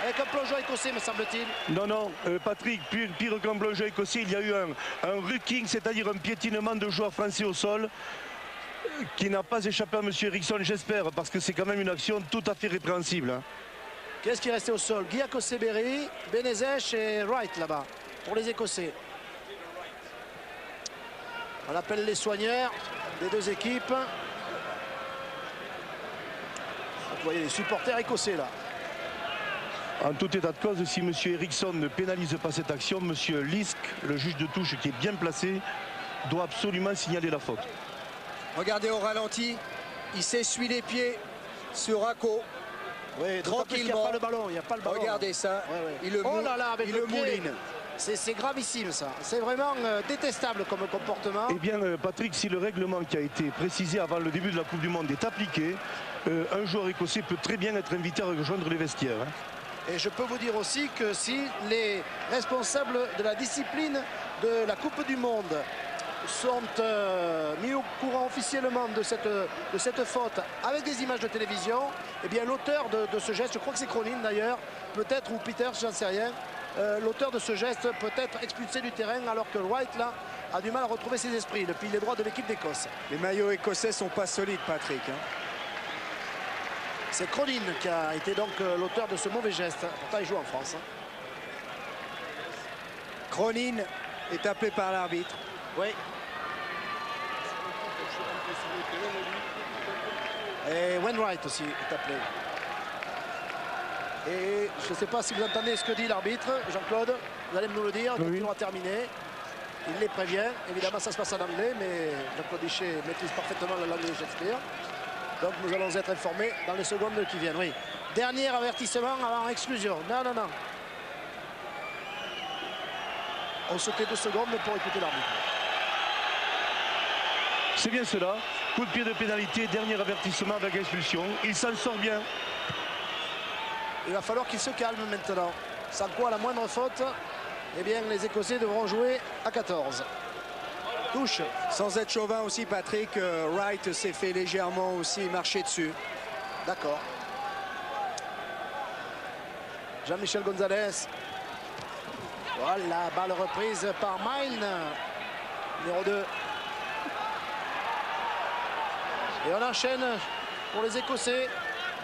avec un plongeon écossais, me semble-t-il. Non, Patrick, pire qu'un plongeon écossais, il y a eu un rucking, c'est-à-dire un piétinement de joueurs français au sol qui n'a pas échappé à M. Eriksson, j'espère, parce que c'est quand même une action tout à fait répréhensible. Hein. Qu'est-ce qui est resté au sol? Giacomo Seberi, Benezech et Wright là-bas pour les Écossais. On appelle les soigneurs des deux équipes. Vous voyez les supporters écossais là. En tout état de cause, si M. Eriksson ne pénalise pas cette action, M. Lisk, le juge de touche qui est bien placé, doit absolument signaler la faute. Regardez au ralenti, il s'essuie les pieds sur Racco. Oui, tranquillement. Il n'y a pas le ballon, il n'y a pas le ballon. Regardez ça, Ouais, ouais. il le oh là là, avec il le le pied. mouline. C'est gravissime ça. C'est vraiment détestable comme comportement. Eh bien, Patrick, si le règlement qui a été précisé avant le début de la Coupe du Monde est appliqué, un joueur écossais peut très bien être invité à rejoindre les vestiaires. Hein. Et je peux vous dire aussi que si les responsables de la discipline de la Coupe du Monde sont mis au courant officiellement de cette faute avec des images de télévision, eh bien l'auteur de ce geste, je crois que c'est Cronin d'ailleurs, peut-être, ou Peters, j'en sais rien, l'auteur de ce geste peut être expulsé du terrain alors que Wright là a du mal à retrouver ses esprits depuis les droits de l'équipe d'Écosse. Les maillots écossais sont pas solides, Patrick. Hein. C'est Cronin qui a été donc l'auteur de ce mauvais geste. Pourtant il joue en France. Hein. Cronin est appelé par l'arbitre. Oui. Et Wainwright aussi est appelé. Et je ne sais pas si vous entendez ce que dit l'arbitre, Jean-Claude, vous allez nous le dire, oui. on a terminé. Il les prévient, évidemment ça se passe en anglais, mais Jean-Claude Dichet maîtrise parfaitement la langue de Shakespeare. Donc nous allons être informés dans les secondes qui viennent. Oui. Dernier avertissement avant exclusion. Non, non, non. On sautait 2 secondes pour écouter l'arbitre. C'est bien cela. Coup de pied de pénalité, dernier avertissement avec expulsion. Il s'en sort bien. Il va falloir qu'il se calme maintenant. Sans quoi, à la moindre faute, eh bien, les Écossais devront jouer à 14. Touche. Sans être chauvin aussi, Patrick, Wright s'est fait légèrement aussi marcher dessus. Voilà, balle reprise par Mine, numéro 2. Et on enchaîne pour les Écossais.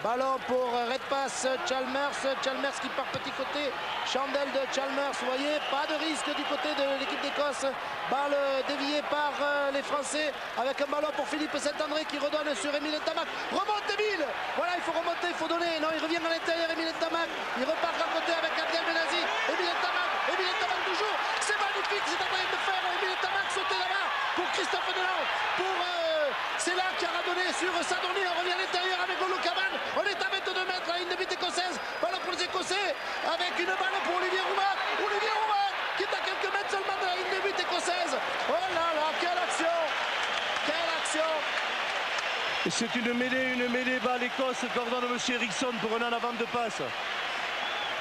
Ballon pour Redpath, Chalmers qui part petit côté, Chandelle de Chalmers, vous voyez, pas de risque du côté de l'équipe d'Écosse. Balle déviée par les Français avec un ballon pour Philippe Saint-André qui redonne sur Émile Ntamak. Remonte Émile, voilà, il faut remonter, il faut donner. Non, il revient à l'intérieur, Émile Ntamak. Il repart à côté avec Abdel Benazi. Émile Ntamak toujours. C'est magnifique, c'est en train de faire Émile Ntamak sauter là-bas pour Christophe Delan. C'est là qui a radonné sur Sadorni. On revient à l'intérieur avec Olo Caban. On est à 22 mètres à la ligne de but écossaise. Ballon pour les Écossais avec une balle pour Olivier Roumat. Olivier Roumat qui est à quelques mètres seulement de la ligne de but écossaise. Oh là là, quelle action! Quelle action! C'est une mêlée balle Écosse, coordonne M. Eriksson pour un en avant de passe.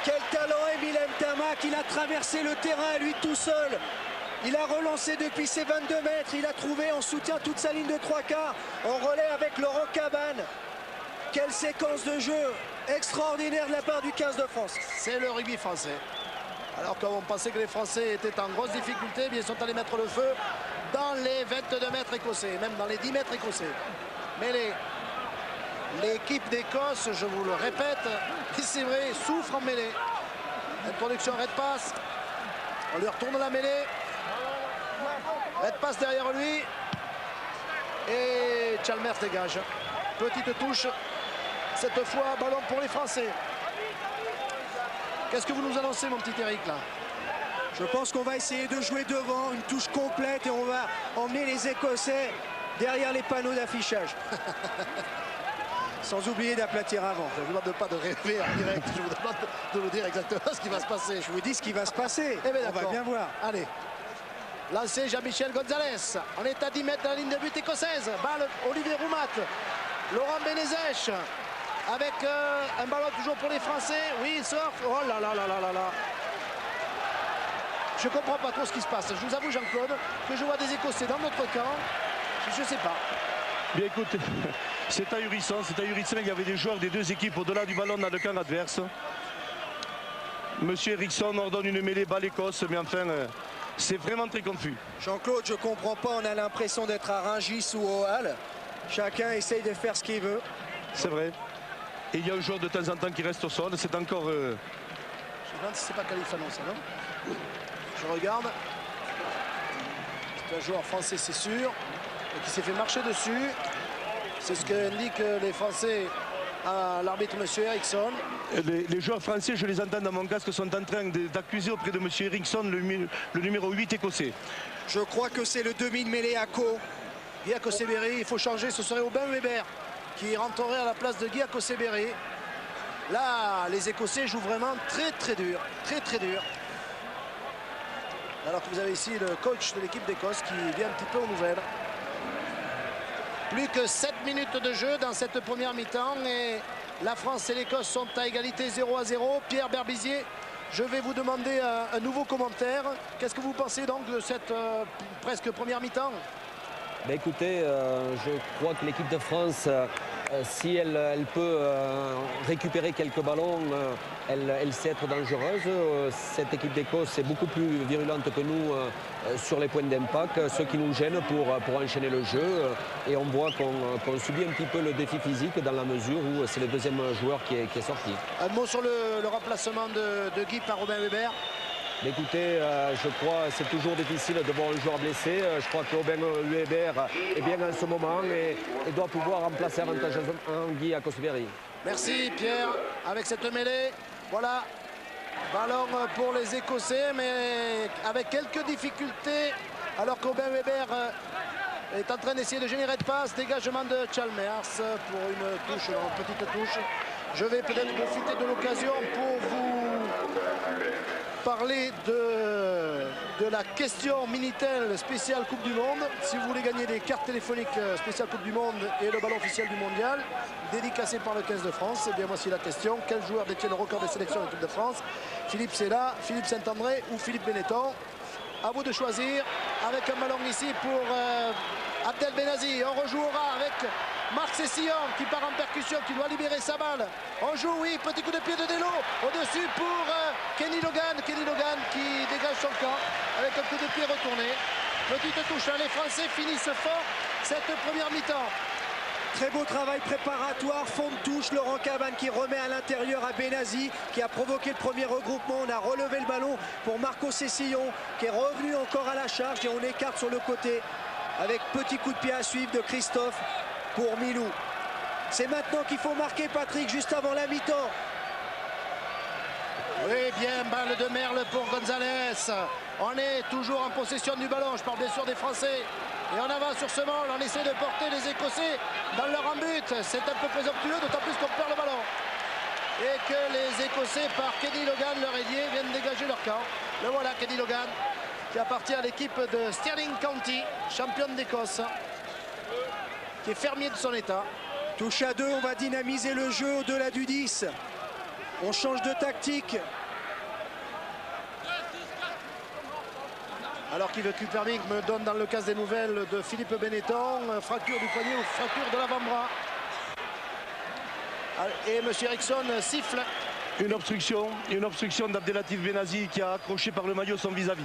Quel talent Émile Ntamak, il a traversé le terrain lui tout seul. Il a relancé depuis ses 22 mètres, il a trouvé en soutien toute sa ligne de 3/4, en relais avec Laurent Cabane. Quelle séquence de jeu extraordinaire de la part du 15 de France. C'est le rugby français. Alors qu'on pensait que les Français étaient en grosse difficulté, ils sont allés mettre le feu dans les 22 mètres écossais, même dans les 10 mètres écossais. Mais l'équipe d'Écosse, je vous le répète, c'est vrai, souffre en mêlée. Introduction Redpath, on lui retourne la mêlée. Redpath derrière lui et Chalmers dégage. Petite touche, cette fois ballon pour les Français. Qu'est-ce que vous nous annoncez mon petit Eric là? Je pense qu'on va essayer de jouer devant, une touche complète et on va emmener les Écossais derrière les panneaux d'affichage. Sans oublier d'aplatir avant. Je vous demande pas de rêver en direct, je vous demande de nous dire exactement ce qui va se passer. Je vous dis ce qui va se passer, Eh bien, on va bien voir. Allez. Lancé Jean-Michel Gonzalez. On est à 10 mètres de la ligne de but écossaise. Balle Olivier Roumat. Laurent Benezech. Avec un ballon toujours pour les Français. Oui, il sort. Oh là là là là là là. Je comprends pas trop ce qui se passe. Je vous avoue, Jean-Claude, que je vois des Écossais dans notre camp. Je sais pas. Bien écoute, c'est ahurissant, il y avait des joueurs des deux équipes au-delà du ballon dans le camp adverse. Monsieur Eriksson ordonne une mêlée balle Écosse, mais enfin, c'est vraiment très confus. Jean-Claude, je comprends pas, on a l'impression d'être à Rungis ou au Hall. Chacun essaye de faire ce qu'il veut. C'est vrai. Et il y a un joueur de temps en temps qui reste au sol, c'est encore... Je me demande si c'est pas Califano, ça, non? Je regarde. C'est un joueur français, c'est sûr, et qui s'est fait marcher dessus. C'est ce qu'indiquent les Français à l'arbitre M. Eriksson. Les joueurs français, je les entends dans mon casque, sont en train d'accuser auprès de M. Eriksson le numéro 8 écossais. Je crois que c'est le demi de mêlée à Co. Guy Akoseberi, il faut changer, ce serait Aubin Weber qui rentrerait à la place de Guy Akoseberi. Là, les Écossais jouent vraiment très très dur, très très dur. Alors que vous avez ici le coach de l'équipe d'Écosse qui vient un petit peu aux nouvelles. Plus que 7 minutes de jeu dans cette première mi-temps et la France et l'Écosse sont à égalité 0-0. Pierre Berbizier, je vais vous demander un nouveau commentaire. Qu'est-ce que vous pensez donc de cette presque première mi-temps? Ben écoutez, je crois que l'équipe de France, si elle peut récupérer quelques ballons, elle sait être dangereuse. Cette équipe d'Écosse est beaucoup plus virulente que nous sur les points d'impact, ce qui nous gêne pour enchaîner le jeu. Et on voit qu'on subit un petit peu le défi physique dans la mesure où c'est le deuxième joueur qui est sorti. Un mot sur le remplacement de Guy par Robin Weber. Écoutez, je crois que c'est toujours difficile de voir un joueur blessé. Je crois que Aubin Weber est bien en ce moment et doit pouvoir remplacer avantageusement Guy Akoseberi. Merci Pierre, avec cette mêlée. Voilà, ballon pour les Écossais, mais avec quelques difficultés. Alors qu'Aubin Weber est en train d'essayer de générer de passe. Dégagement de Chalmers pour une touche, une petite touche. Je vais peut-être profiter de l'occasion pour vous parler de la question Minitel spéciale Coupe du Monde. Si vous voulez gagner des cartes téléphoniques spéciales Coupe du Monde et le ballon officiel du mondial, dédicacé par le 15 de France, et bien voici la question. Quel joueur détient le record des sélections en équipe de France? Philippe Sella, Philippe Saint-André ou Philippe Benetton? À vous de choisir. Avec un ballon ici pour Abdel Benazi. On rejouera avec Marc Sessillon qui part en percussion, qui doit libérer sa balle. On joue, oui, petit coup de pied de Delo. Au-dessus pour Kenny Logan qui dégage son camp avec un coup de pied retourné. Petite touche, les Français finissent fort cette première mi-temps. Très beau travail préparatoire, fond de touche, Laurent Cabane qui remet à l'intérieur à Benazi qui a provoqué le premier regroupement. On a relevé le ballon pour Marco Cessillon qui est revenu encore à la charge et on écarte sur le côté avec petit coup de pied à suivre de Christophe pour Milou. C'est maintenant qu'il faut marquer, Patrick, juste avant la mi-temps. Oui, bien, balle de Merle pour Gonzalez. On est toujours en possession du ballon, je parle bien sûr des Français. Et on avance sur ce ball, on essaie de porter les Écossais dans leur embut. C'est un peu présomptueux, d'autant plus qu'on perd le ballon. Et que les Écossais, par Kenny Logan, leur ailier, viennent dégager leur camp. Le voilà, Kenny Logan, qui appartient à l'équipe de Stirling County, championne d'Écosse, qui est fermier de son état. Touche à 2, on va dynamiser le jeu au-delà du 10. On change de tactique. Alors qu'il veut que Perming me donne dans le cas des nouvelles de Philippe Benetton, fracture du poignet ou fracture de l'avant-bras. Et M. Eriksson siffle. Une obstruction d'Abdelatif Benazi qui a accroché par le maillot son vis-à-vis.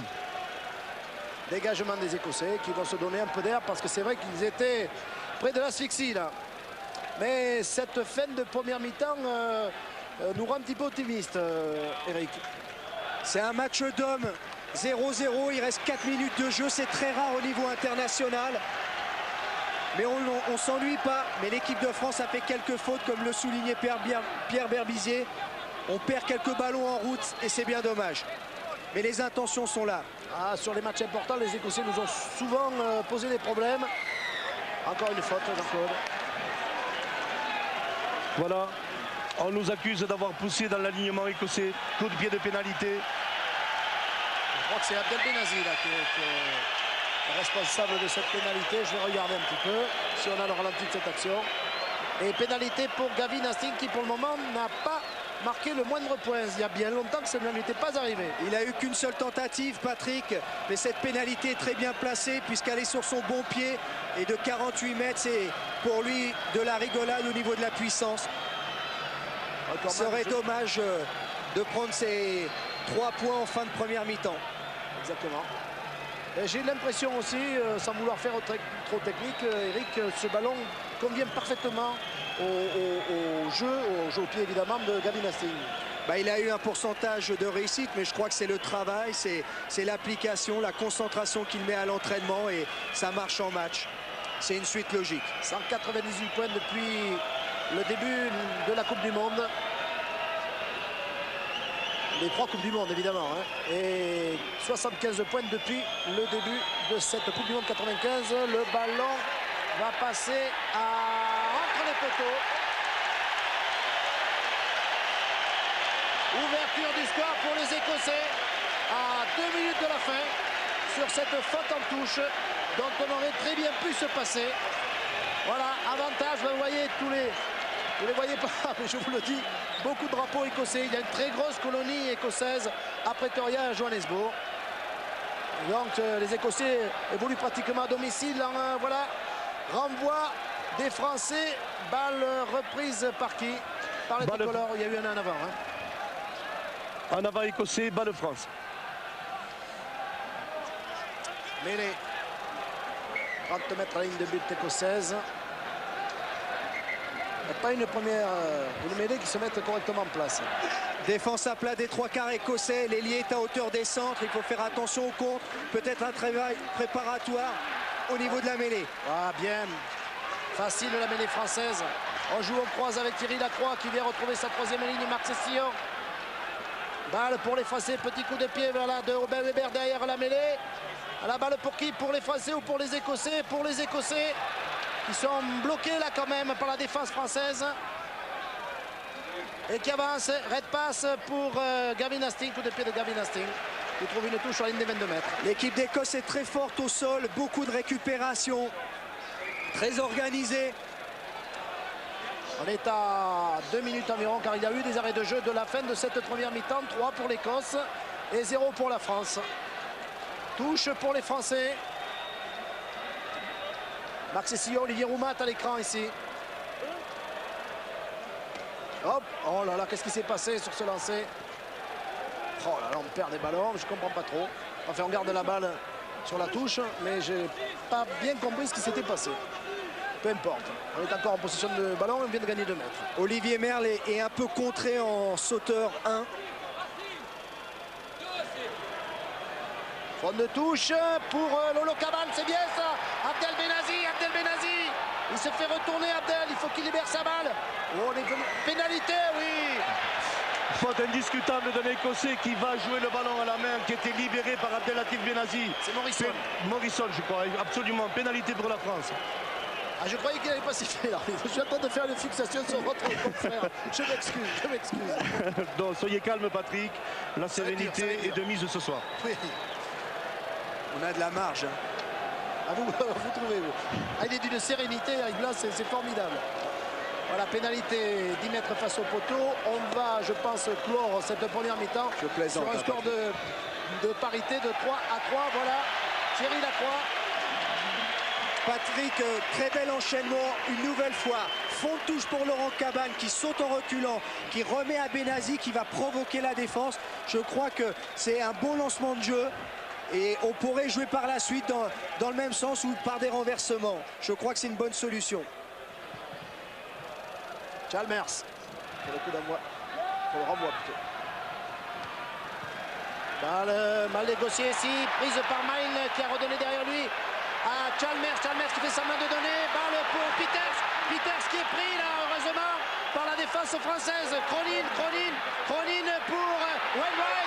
Dégagement des Écossais qui vont se donner un peu d'air parce que c'est vrai qu'ils étaient près de l'asphyxie là. Mais cette fin de première mi-temps nous rend un petit peu optimistes, Eric. C'est un match d'hommes. 0-0, il reste 4 minutes de jeu, c'est très rare au niveau international. Mais on ne s'ennuie pas. Mais l'équipe de France a fait quelques fautes, comme le soulignait Pierre Berbizier. On perd quelques ballons en route et c'est bien dommage. Mais les intentions sont là. Ah, sur les matchs importants, les Écossais nous ont souvent posé des problèmes. Encore une faute, Jean-Claude. Voilà, on nous accuse d'avoir poussé dans l'alignement écossais. Coup de pied de pénalité. Je crois que c'est Abdel Benazi là, qui est responsable de cette pénalité. Je vais regarder un petit peu si on a le ralenti de cette action. Et pénalité pour Gavin Hastings qui pour le moment n'a pas marqué le moindre point. Il y a bien longtemps que ça ne lui était pas arrivé. Il n'a eu qu'une seule tentative, Patrick, mais cette pénalité est très bien placée puisqu'elle est sur son bon pied. Et de 48 mètres, c'est pour lui de la rigolade au niveau de la puissance. Il serait dommage de prendre ces 3 points en fin de première mi-temps. Exactement. J'ai l'impression aussi, sans vouloir faire trop technique, Eric, ce ballon convient parfaitement au jeu au pied évidemment de Gavin Hastings. Bah, il a eu un pourcentage de réussite, mais je crois que c'est le travail, c'est l'application, la concentration qu'il met à l'entraînement et ça marche en match. C'est une suite logique. 198 points depuis le début de la Coupe du Monde. Les 3 Coupes du Monde évidemment, hein. Et 75 points depuis le début de cette Coupe du Monde 95. Le ballon va passer entre les poteaux. Ouverture du score pour les Écossais à 2 minutes de la fin sur cette faute en touche dont on aurait très bien pu se passer. Voilà, avantage, vous voyez vous ne les voyez pas, mais je vous le dis, beaucoup de drapeaux écossais. Il y a une très grosse colonie écossaise à Pretoria, à Johannesburg. Donc les Écossais évoluent pratiquement à domicile. Voilà, renvoi des Français. Balle reprise par qui? Par les tricolores. Il y a eu un en avant. Hein. En avant écossais, balle France. Mêlée. 30 mètres à la ligne de but écossaise. Il n'y a pas une mêlée qui se mette correctement en place. Défense à plat des 3 quarts écossais. L'ailier est à hauteur des centres. Il faut faire attention au contre. Peut-être un travail préparatoire au niveau de la mêlée. Ah, bien. Facile la mêlée française. On joue, on croise avec Thierry Lacroix qui vient retrouver sa 3e ligne. Marc Cessillon. Balle pour les Français. Petit coup de pied voilà, de Robert Weber derrière la mêlée. À la balle pour qui? Pour les Français ou pour les Écossais? Pour les Écossais. Qui sont bloqués là quand même par la défense française. Et qui avance. Red pass pour Gavin Hastings. Coup de pied de Gavin Hastings. Qui trouve une touche sur la ligne des 22 mètres. L'équipe d'Écosse est très forte au sol. Beaucoup de récupération. Très organisée. On est à 2 minutes environ car il y a eu des arrêts de jeu de la fin de cette première mi-temps. 3 pour l'Écosse et 0 pour la France. Touche pour les Français. Marc Cessillon, Olivier Roumat à l'écran ici. Hop, oh là là, qu'est-ce qui s'est passé sur ce lancer? Oh là là, on perd des ballons, je comprends pas trop. Enfin, on garde la balle sur la touche, mais j'ai pas bien compris ce qui s'était passé. Peu importe, on est encore en possession de ballon et on vient de gagner 2 mètres. Olivier Merle est un peu contré en sauteur 1. Faute de touche pour Lolo Cabane, c'est bien ça. Abdel Benazi, il se fait retourner Abdel, il faut qu'il libère sa balle. Oh, les pénalités, oui. Faute indiscutable d'un Écossais qui va jouer le ballon à la main, qui était libéré par Abdelatif Benazi. C'est Morrison. Morrison, je crois, absolument. Pénalité pour la France. Ah, je croyais qu'il n'avait pas sifflé là. Je suis en train de faire une fixation sur votre confrère. Je m'excuse. Donc soyez calme Patrick, la sérénité est de mise ce soir. Oui. On a de la marge. Ah, vous trouvez, vous. Ah, il est d'une sérénité, Eric Blas, c'est formidable. Voilà, pénalité 10 mètres face au poteau. On va, je pense, clore cette première mi-temps sur un score de parité de 3-3. Voilà, Thierry Lacroix. Patrick, très bel enchaînement, une nouvelle fois. Fond de touche pour Laurent Cabane qui saute en reculant, qui remet à Benazi, qui va provoquer la défense. Je crois que c'est un bon lancement de jeu. Et on pourrait jouer par la suite dans le même sens ou par des renversements. Je crois que c'est une bonne solution. Chalmers, pour le coup d'envoi, pour le renvoi plutôt. Balle mal négociée ici, prise par Maïl qui a redonné derrière lui à Chalmers qui fait semblant de donner. Balle pour Peters qui est pris là, heureusement, par la défense française. Cronin pour Wainwright.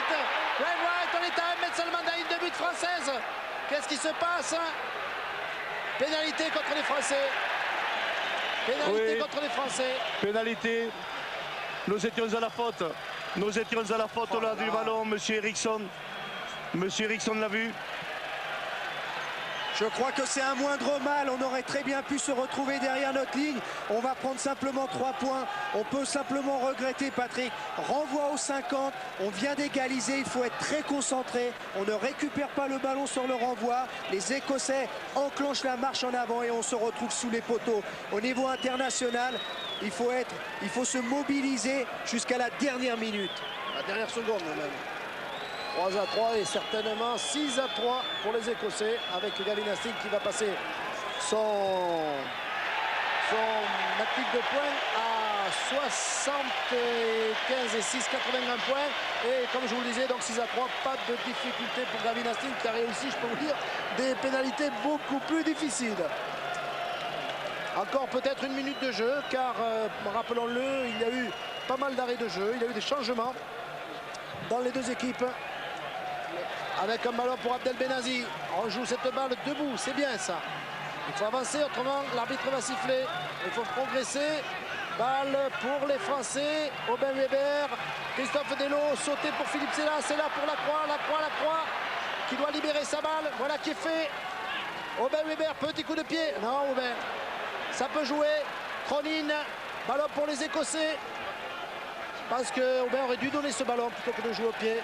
On est à 1 mètre seulement de la ligne de but française. Qu'est-ce qui se passe? Pénalité contre les Français. Contre les Français. Pénalité. Nous étions à la faute. Là du ballon, monsieur Eriksson. Monsieur Eriksson l'a vu. Je crois que c'est un moindre mal. On aurait très bien pu se retrouver derrière notre ligne. On va prendre simplement 3 points. On peut simplement regretter, Patrick. Renvoi aux 50. On vient d'égaliser. Il faut être très concentré. On ne récupère pas le ballon sur le renvoi. Les Écossais enclenchent la marche en avant et on se retrouve sous les poteaux. Au niveau international, il faut se mobiliser jusqu'à la dernière minute. La dernière seconde même. 3-3 et certainement 6-3 pour les Écossais avec Gavin Hastings qui va passer son matrique de points à 75 et 6, 81 points. Et comme je vous le disais, donc 6-3, pas de difficulté pour Gavin Hastings qui a réussi, je peux vous dire, des pénalités beaucoup plus difficiles. Encore peut-être 1 minute de jeu car, rappelons-le, il y a eu pas mal d'arrêts de jeu, il y a eu des changements dans les deux équipes. Avec un ballon pour Abdel Benazi. On joue cette balle debout, c'est bien ça. Il faut avancer, autrement l'arbitre va siffler. Il faut progresser. Balle pour les Français. Aubin Weber, Christophe Delot, sauté pour Philippe Sella. C'est là pour Lacroix qui doit libérer sa balle. Voilà qui est fait. Aubin Weber, petit coup de pied. Non, Aubin, ça peut jouer. Cronin, ballon pour les Écossais. Parce que Aubin aurait dû donner ce ballon plutôt que de jouer au pied.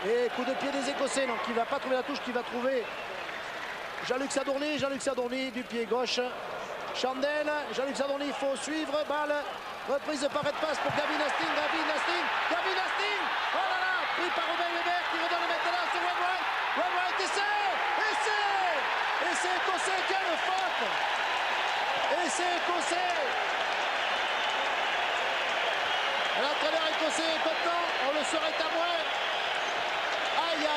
Et coup de pied des Écossais, donc il ne va pas trouver la touche, qui va trouver Jean-Luc Sadorni du pied gauche. Chandel, Jean-Luc Sadorni, il faut suivre, balle, reprise par de passe pour Gavin Hastings. Oh là là, pris par Aubin Weber qui redonne maintenant sur Wainwright, et c'est Écossais qui a le faute. Et c'est Écossais. L'entraîneur écossais est content, on le serait à moins. Aïe,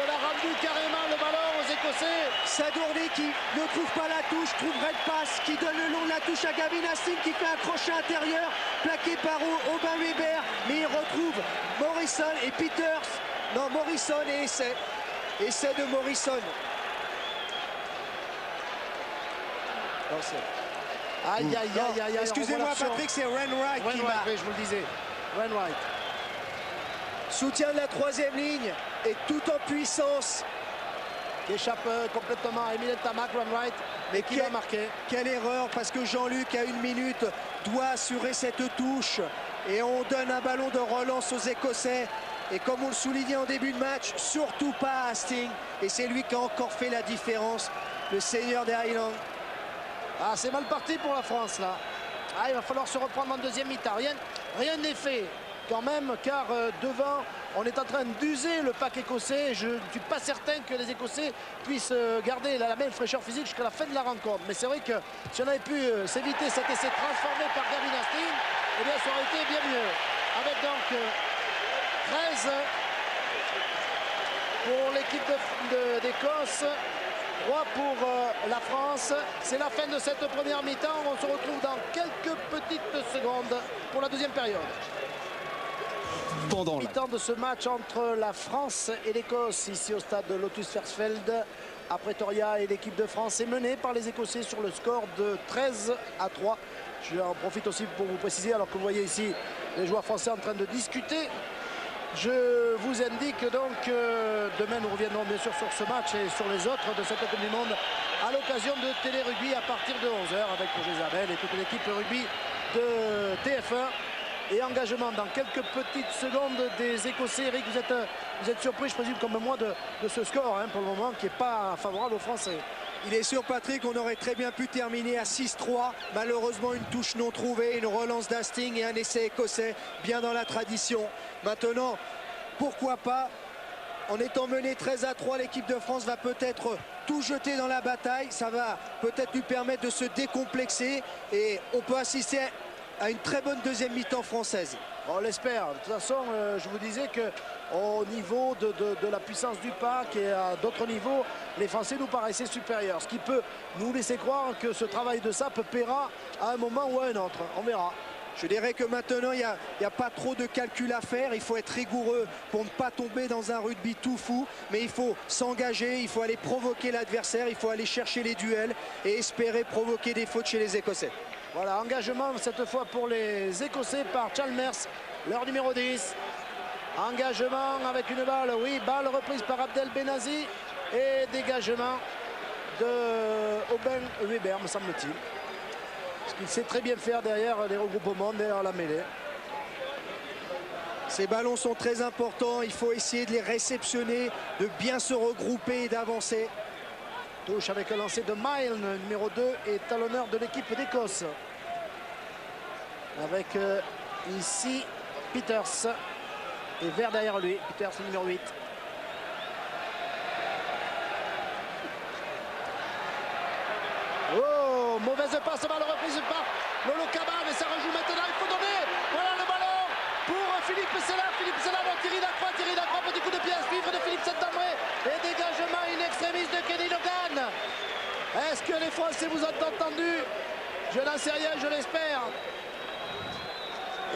on a rendu carrément le ballon aux Écossais. Sadorni qui ne trouve pas la touche, trouve Red Pass, qui donne le long de la touche à Gavin Hastings, qui fait un crochet intérieur, plaqué par Aubin Weber, mais il retrouve Morrison et Peters. Non, Morrison et essai de Morrison. Aïe. Excusez-moi Patrick, c'est Wainwright qui marque. Oui, je vous le disais. Wainwright. Soutien de la 3e ligne et tout en puissance. Qui échappe complètement à Emile Tamac, Wainwright, mais qui va marquer. Quelle erreur, parce que Jean-Luc, à 1 minute, doit assurer cette touche. Et on donne un ballon de relance aux Écossais. Et comme on le soulignait en début de match, surtout pas à Hastings. Et c'est lui qui a encore fait la différence, le seigneur des Highlands. Ah, c'est mal parti pour la France là. Ah, il va falloir se reprendre en deuxième mi-temps. Rien n'est fait. quand même, car devant, on est en train d'user le pack écossais. Je ne suis pas certain que les Écossais puissent garder la même fraîcheur physique jusqu'à la fin de la rencontre. Mais c'est vrai que si on avait pu s'éviter cet essai transformé par Gavin Hastings, eh bien ça aurait été bien mieux. Avec donc 13 pour l'équipe d'Écosse, 3 pour la France. C'est la fin de cette première mi-temps. On se retrouve dans quelques petites secondes pour la deuxième période. Pendant la mi-temps de ce match entre la France et l'Écosse, ici au stade de Lotus Versfeld à Pretoria, et l'équipe de France est menée par les Écossais sur le score de 13-3. Je en profite aussi pour vous préciser, alors que vous voyez ici les joueurs français en train de discuter, je vous indique donc que demain nous reviendrons bien sûr sur ce match et sur les autres de cette Coupe du Monde à l'occasion de Télé Rugby à partir de 11 h avec Roger Isabelle et toute l'équipe rugby de TF1. Et engagement dans quelques petites secondes des Écossais. Eric, vous êtes surpris, je présume, comme moi, de ce score pour le moment qui n'est pas favorable aux Français. Il est sûr, Patrick, on aurait très bien pu terminer à 6-3. Malheureusement, une touche non trouvée, une relance d'Hastings et un essai écossais bien dans la tradition. Maintenant, pourquoi pas, en étant mené 13-3, l'équipe de France va peut-être tout jeter dans la bataille. Ça va peut-être lui permettre de se décomplexer et on peut assister à une très bonne deuxième mi-temps française. On l'espère. De toute façon, je vous disais qu'au niveau de la puissance du pack et à d'autres niveaux, les Français nous paraissaient supérieurs. Ce qui peut nous laisser croire que ce travail de SAP paiera à un moment ou à un autre. On verra. Je dirais que maintenant, il n'y a pas trop de calcul à faire. Il faut être rigoureux pour ne pas tomber dans un rugby tout fou. Mais il faut s'engager, il faut aller provoquer l'adversaire, il faut aller chercher les duels et espérer provoquer des fautes chez les Écossais. Voilà, engagement cette fois pour les Écossais par Chalmers, leur numéro 10. Engagement avec une balle, oui, balle reprise par Abdel Benazi et dégagement de Aubin Weber, me semble-t-il. Ce qu'il sait très bien faire derrière les regroupements, derrière la mêlée. Ces ballons sont très importants, il faut essayer de les réceptionner, de bien se regrouper et d'avancer. Touche avec un lancer de Mile, numéro 2, et talonneur de l'équipe d'Écosse. Avec ici Peters et Vert derrière lui. Peters, numéro 8. Oh, mauvaise passe, balle reprise par Lolo Cabane, et ça rejoue maintenant, il faut donner. Voilà le ballon pour Philippe Sella. Philippe Sella, Thierry Lacroix, petit coup de pied à suivre de Philippe Saint-André. Et dégagement in extremis de Kenny Logan. Est-ce que les Français vous ont entendu? Je n'en sais rien, je l'espère.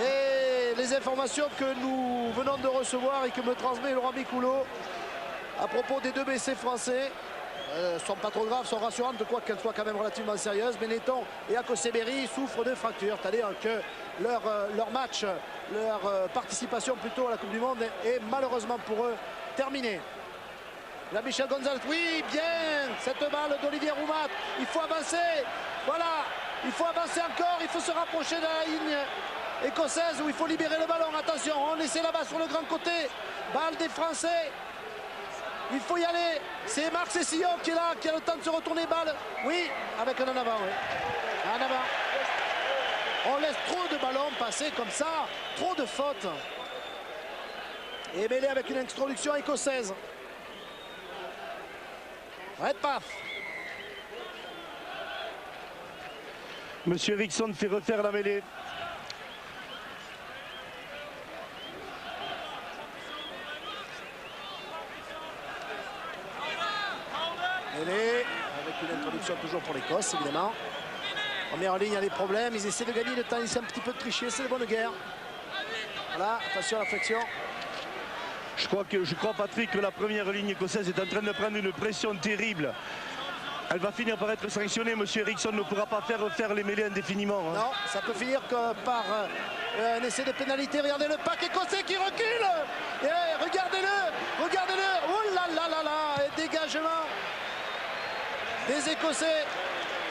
Et les informations que nous venons de recevoir et que me transmet Laurent Bicoulot à propos des deux blessés français sont pas trop graves, sont rassurantes, de quoi qu'elles soient quand même relativement sérieuses. Benetton et Akoseberi souffrent de fractures, c'est-à-dire que leur match, leur participation plutôt à la Coupe du Monde est malheureusement pour eux terminée. Là, Michel Gonzalez, oui, bien, cette balle d'Olivier Roumat, il faut avancer, voilà, il faut avancer encore, il faut se rapprocher de la ligne écossaise où il faut libérer le ballon. Attention, on essaie là-bas sur le grand côté, balle des Français, il faut y aller, c'est Marc Cessillon qui est là, qui a le temps de se retourner, balle, oui, avec un en avant, oui, en avant. On laisse trop de ballons passer comme ça, trop de fautes. Et mêlé avec une introduction écossaise. Red paf. Monsieur Eriksson fait refaire la mêlée. Mêlée avec une introduction toujours pour l'Écosse, évidemment. Première ligne, il y a des problèmes. Ils essaient de gagner le temps. Ils essaient un petit peu de tricher. C'est de bonne guerre. Voilà, attention à la flexion. Je crois, Patrick, que la première ligne écossaise est en train de prendre une pression terrible. Elle va finir par être sanctionnée. Monsieur Eriksson ne pourra pas faire refaire les mêlées indéfiniment. Hein. Non, ça peut finir par un essai de pénalité. Regardez le pack écossais qui recule. Regardez-le, regardez-le. Oh là là là là. Et dégagement des Écossais.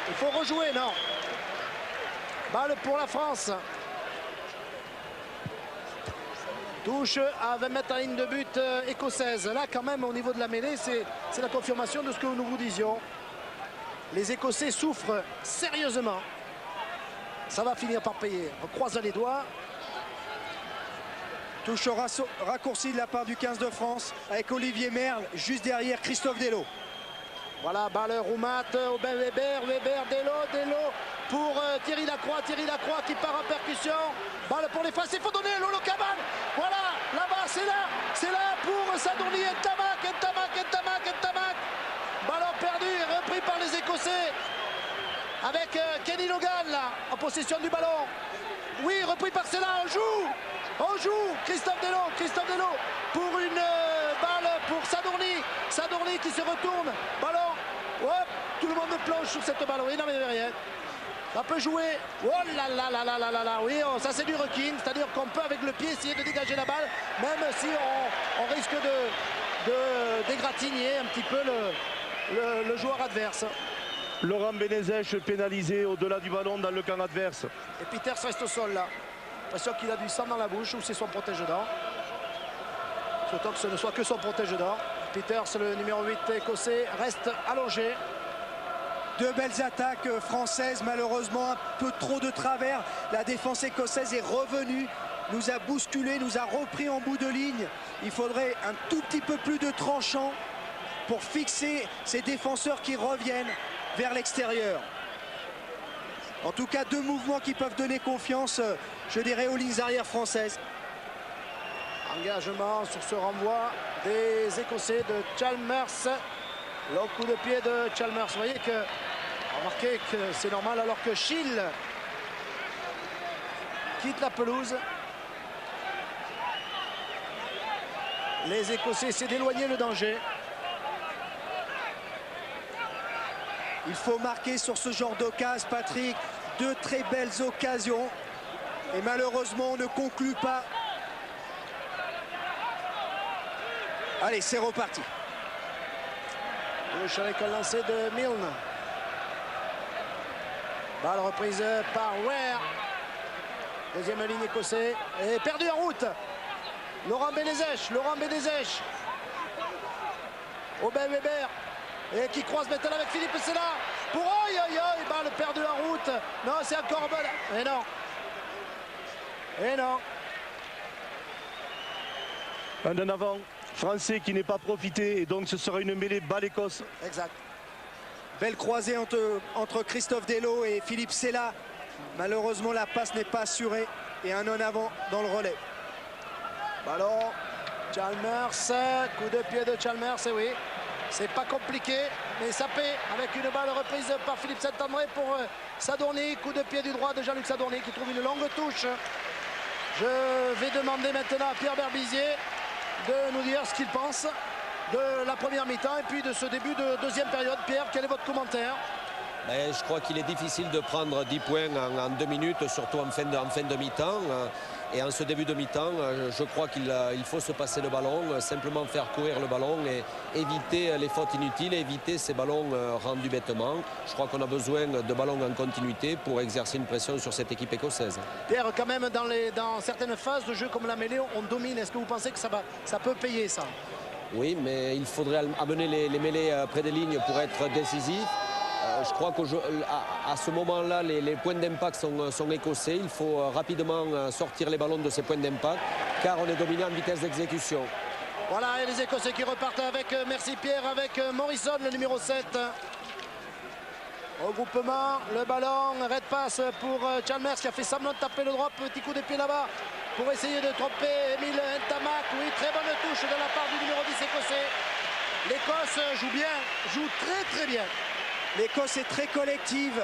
Il faut rejouer, non. Balle pour la France. Touche à 20 mètres en ligne de but écossaise. Là, quand même, au niveau de la mêlée, c'est la confirmation de ce que nous vous disions. Les Écossais souffrent sérieusement. Ça va finir par payer. On croise les doigts. Touche raccourci de la part du 15 de France avec Olivier Merle juste derrière Christophe Delot. Voilà, balle Roumat, Aubin Weber, Delot pour Thierry Lacroix qui part en percussion. Balle pour les faces, il faut donner Lolo Cabane. Voilà, là-bas, c'est là pour Sadourny, Ntamak. Ballon perdu, repris par les Écossais. Avec Kenny Logan là, en possession du ballon. Oui, repris par Cella, on joue. Christophe Delot pour une balle pour Sadourny qui se retourne. Ballon, hop, tout le monde plonge sur cette balle. Oui, non mais rien. Ça peut jouer. Oh là là. Oui, ça c'est du requin, c'est-à-dire qu'on peut avec le pied essayer de dégager la balle, même si on risque de dégratigner un petit peu le joueur adverse. Laurent Benezech pénalisé au-delà du ballon dans le camp adverse. Et Peters reste au sol là. L'impression qu'il a du sang dans la bouche ou c'est son protège-dents. Surtout que ce ne soit que son protège-dents. Peters, le numéro 8 écossais, reste allongé. Deux belles attaques françaises, malheureusement un peu trop de travers. La défense écossaise est revenue, nous a bousculé, nous a repris en bout de ligne. Il faudrait un tout petit peu plus de tranchant pour fixer ces défenseurs qui reviennent vers l'extérieur. En tout cas, deux mouvements qui peuvent donner confiance, je dirais, aux lignes arrières françaises. Engagement sur ce renvoi des Écossais de Chalmers. Le coup de pied de Chalmers. Vous voyez que, remarquez que c'est normal alors que Schill quitte la pelouse. Les Écossais essaient d'éloigner le danger. Il faut marquer sur ce genre d'occasion, Patrick. Deux très belles occasions. Et malheureusement, on ne conclut pas. Allez, c'est reparti. Touche avec un lancer de Milne. Balle reprise par Ware. Deuxième ligne écossais. Et perdu en route. Laurent Benezech. Aubin Weber. Et qui croise maintenant avec Philippe Sella. Pour balle perdue en route. Non, c'est encore balle. Et non. Un en avant français qui n'est pas profité et donc ce sera une mêlée balle-Écosse. Exact. Belle croisée entre Christophe Delot et Philippe Sella. Malheureusement, la passe n'est pas assurée. Et un en avant dans le relais. Ballon. Chalmers. Coup de pied de Chalmers. Et oui. C'est pas compliqué, mais ça paie avec une balle reprise par Philippe Saint-André pour Sadourny. Coup de pied du droit de Jean-Luc Sadourny qui trouve une longue touche. Je vais demander maintenant à Pierre Berbizier de nous dire ce qu'il pense de la première mi-temps et puis de ce début de deuxième période. Pierre, quel est votre commentaire? Je crois qu'il est difficile de prendre 10 points en 2 minutes, surtout en fin de mi-temps. Et en ce début de mi-temps, je crois qu'il faut se passer le ballon, simplement faire courir le ballon et éviter les fautes inutiles, éviter ces ballons rendus bêtement. Je crois qu'on a besoin de ballons en continuité pour exercer une pression sur cette équipe écossaise. Pierre, quand même, dans certaines phases de jeu comme la mêlée, on domine. Est-ce que vous pensez que ça peut payer ça? Oui, mais il faudrait amener les mêlées près des lignes pour être décisif. Je crois qu'à ce moment-là, les points d'impact sont écossais. Il faut rapidement sortir les ballons de ces points d'impact, car on est dominé en vitesse d'exécution. Voilà, et les Écossais qui repartent avec, merci Pierre, avec Morrison, le numéro 7. Regroupement, le ballon, red pass pour Chalmers qui a fait semblant de taper le drop. Petit coup de pied là-bas pour essayer de tromper Emile Ntamak. Oui, très bonne touche de la part du numéro 10 écossais. L'Écosse joue bien, joue très bien. L'Écosse est très collective,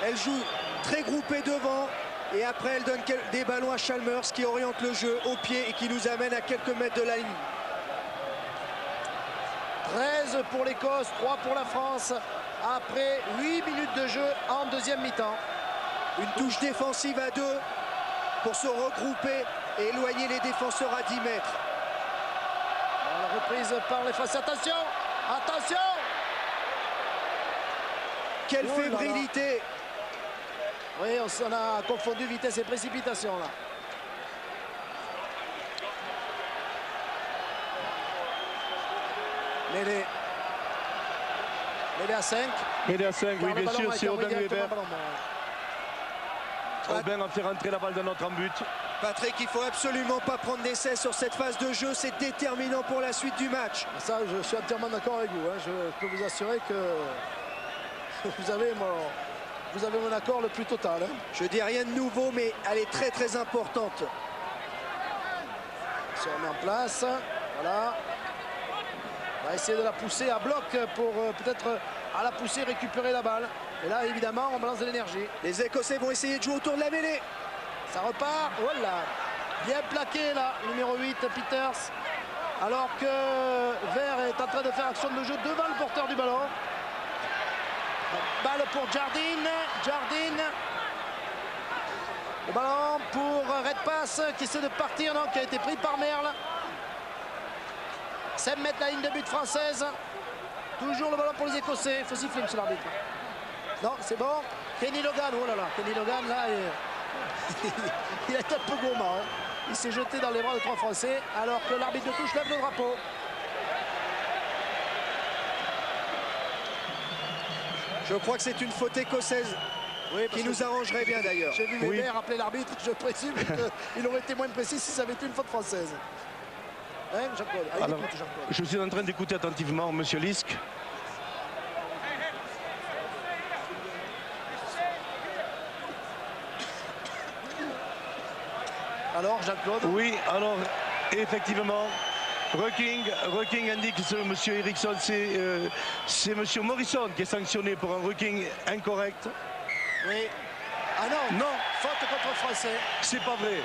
elle joue très groupée devant et après elle donne des ballons à Chalmers qui oriente le jeu au pied et qui nous amène à quelques mètres de la ligne. 13 pour l'Écosse, 3 pour la France après 8 minutes de jeu en deuxième mi-temps. Une touche défensive à 2 pour se regrouper et éloigner les défenseurs à 10 mètres. La reprise par les faces, attention. Quelle fébrilité! Oui, on a confondu vitesse et précipitation là. Mêlée à 5. Mêlée à 5, oui, bien sûr, c'est Aubin Weber. Aubin a fait rentrer la balle dans notre but. Patrick, il ne faut absolument pas prendre d'essai sur cette phase de jeu. C'est déterminant pour la suite du match. Ça, je suis entièrement d'accord avec vous. Hein. Je peux vous assurer que vous avez mon accord le plus total. Hein. Je dis rien de nouveau, mais elle est très très importante. Se remet en place. Voilà. On va essayer de la pousser à bloc pour peut-être à la pousser récupérer la balle. Et là, évidemment, on balance de l'énergie. Les Écossais vont essayer de jouer autour de la mêlée. Ça repart. Voilà. Bien plaqué là, numéro 8, Peters. Alors que Vert est en train de faire action de jeu devant le porteur du ballon. Balle pour Jardine. Jardine. Le ballon pour Redpath qui essaie de partir, non, qui a été pris par Merle. 5 mètres la ligne de but française. Toujours le ballon pour les Écossais. Il faut siffler, monsieur l'arbitre. Non, c'est bon. Kenny Logan, oh là là, Kenny Logan là, il est un peu gourmand. Hein. Il s'est jeté dans les bras de 3 Français alors que l'arbitre de touche lève le drapeau. Je crois que c'est une faute écossaise, oui, qui nous arrangerait bien d'ailleurs. J'ai vu Weber appeler l'arbitre, je présume qu'il aurait été moins précis si ça avait été une faute française. Hein, Jean-Claude? Alors, je suis en train d'écouter attentivement monsieur Lisk. Alors, Jean-Claude? Oui, alors, effectivement, Rucking indique que monsieur Eriksson, c'est monsieur Morrison qui est sanctionné pour un Rucking incorrect. Oui. Ah non, non, faute contre Français. C'est pas vrai.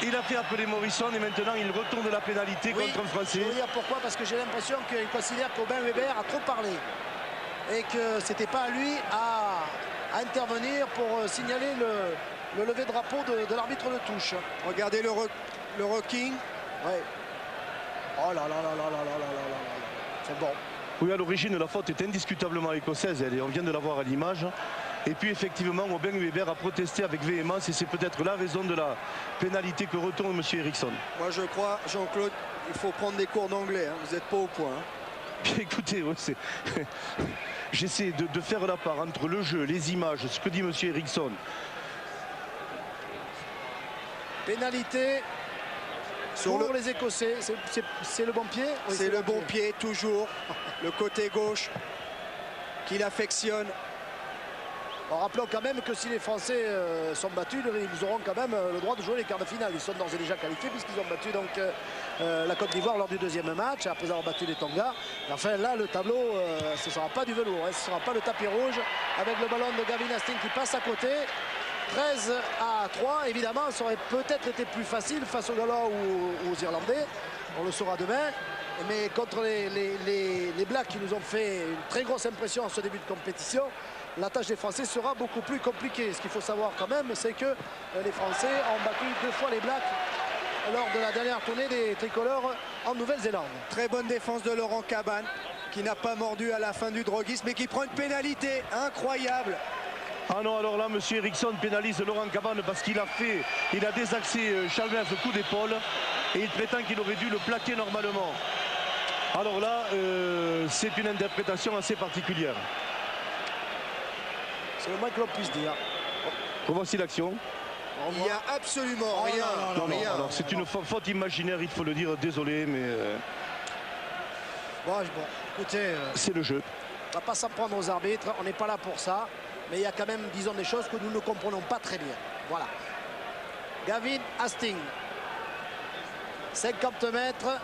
Il a fait appeler Morrison et maintenant il retourne la pénalité contre un Français. Je vais vous dire pourquoi, parce que j'ai l'impression qu'il considère qu'Aubin Weber a trop parlé et que c'était pas à lui à intervenir pour signaler le lever de drapeau de l'arbitre de touche. Regardez le Rucking. Ouais. Oh là là là là là là là là là. C'est bon. Oui, à l'origine, la faute est indiscutablement écossaise. On vient de la voir à l'image. Et puis, effectivement, Aubin Weber a protesté avec véhémence. Et c'est peut-être la raison de la pénalité que retourne M. Eriksson. Moi, je crois, Jean-Claude, il faut prendre des cours d'anglais. Hein. Vous n'êtes pas au point. Hein. Écoutez, ouais, j'essaie de faire la part entre le jeu, les images, ce que dit M. Eriksson. Pénalité pour les Écossais. C'est le bon pied? Oui, c'est le bon pied, toujours. Le côté gauche qu'il affectionne. En rappelant quand même que si les Français sont battus, ils auront quand même le droit de jouer les quarts de finale. Ils sont d'ores et déjà qualifiés puisqu'ils ont battu donc, la Côte d'Ivoire lors du deuxième match, après avoir battu les Tonga. Et enfin là, le tableau, ce ne sera pas du velours, hein, ce ne sera pas le tapis rouge avec le ballon de Gavin Hastings qui passe à côté. 13-3, évidemment, ça aurait peut-être été plus facile face aux Gallois ou aux Irlandais. On le saura demain. Mais contre les Blacks qui nous ont fait une très grosse impression en ce début de compétition, la tâche des Français sera beaucoup plus compliquée. Ce qu'il faut savoir quand même, c'est que les Français ont battu 2 fois les Blacks lors de la dernière tournée des tricolores en Nouvelle-Zélande. Très bonne défense de Laurent Cabane, qui n'a pas mordu à la fin du droguisme, mais qui prend une pénalité incroyable. Ah non, alors là, M. Eriksson pénalise Laurent Cabane parce qu'il a désaxé Chalmers coup d'épaule et il prétend qu'il aurait dû le plaquer normalement. Alors là, c'est une interprétation assez particulière. C'est le moins que l'on puisse dire. Voici l'action. Il n'y a absolument rien. Alors c'est une faute imaginaire, il faut le dire, désolé, mais... Bon, écoutez... c'est le jeu. On ne va pas s'en prendre aux arbitres, on n'est pas là pour ça. Mais il y a quand même, disons, des choses que nous ne comprenons pas très bien. Voilà. Gavin Hastings. 50 mètres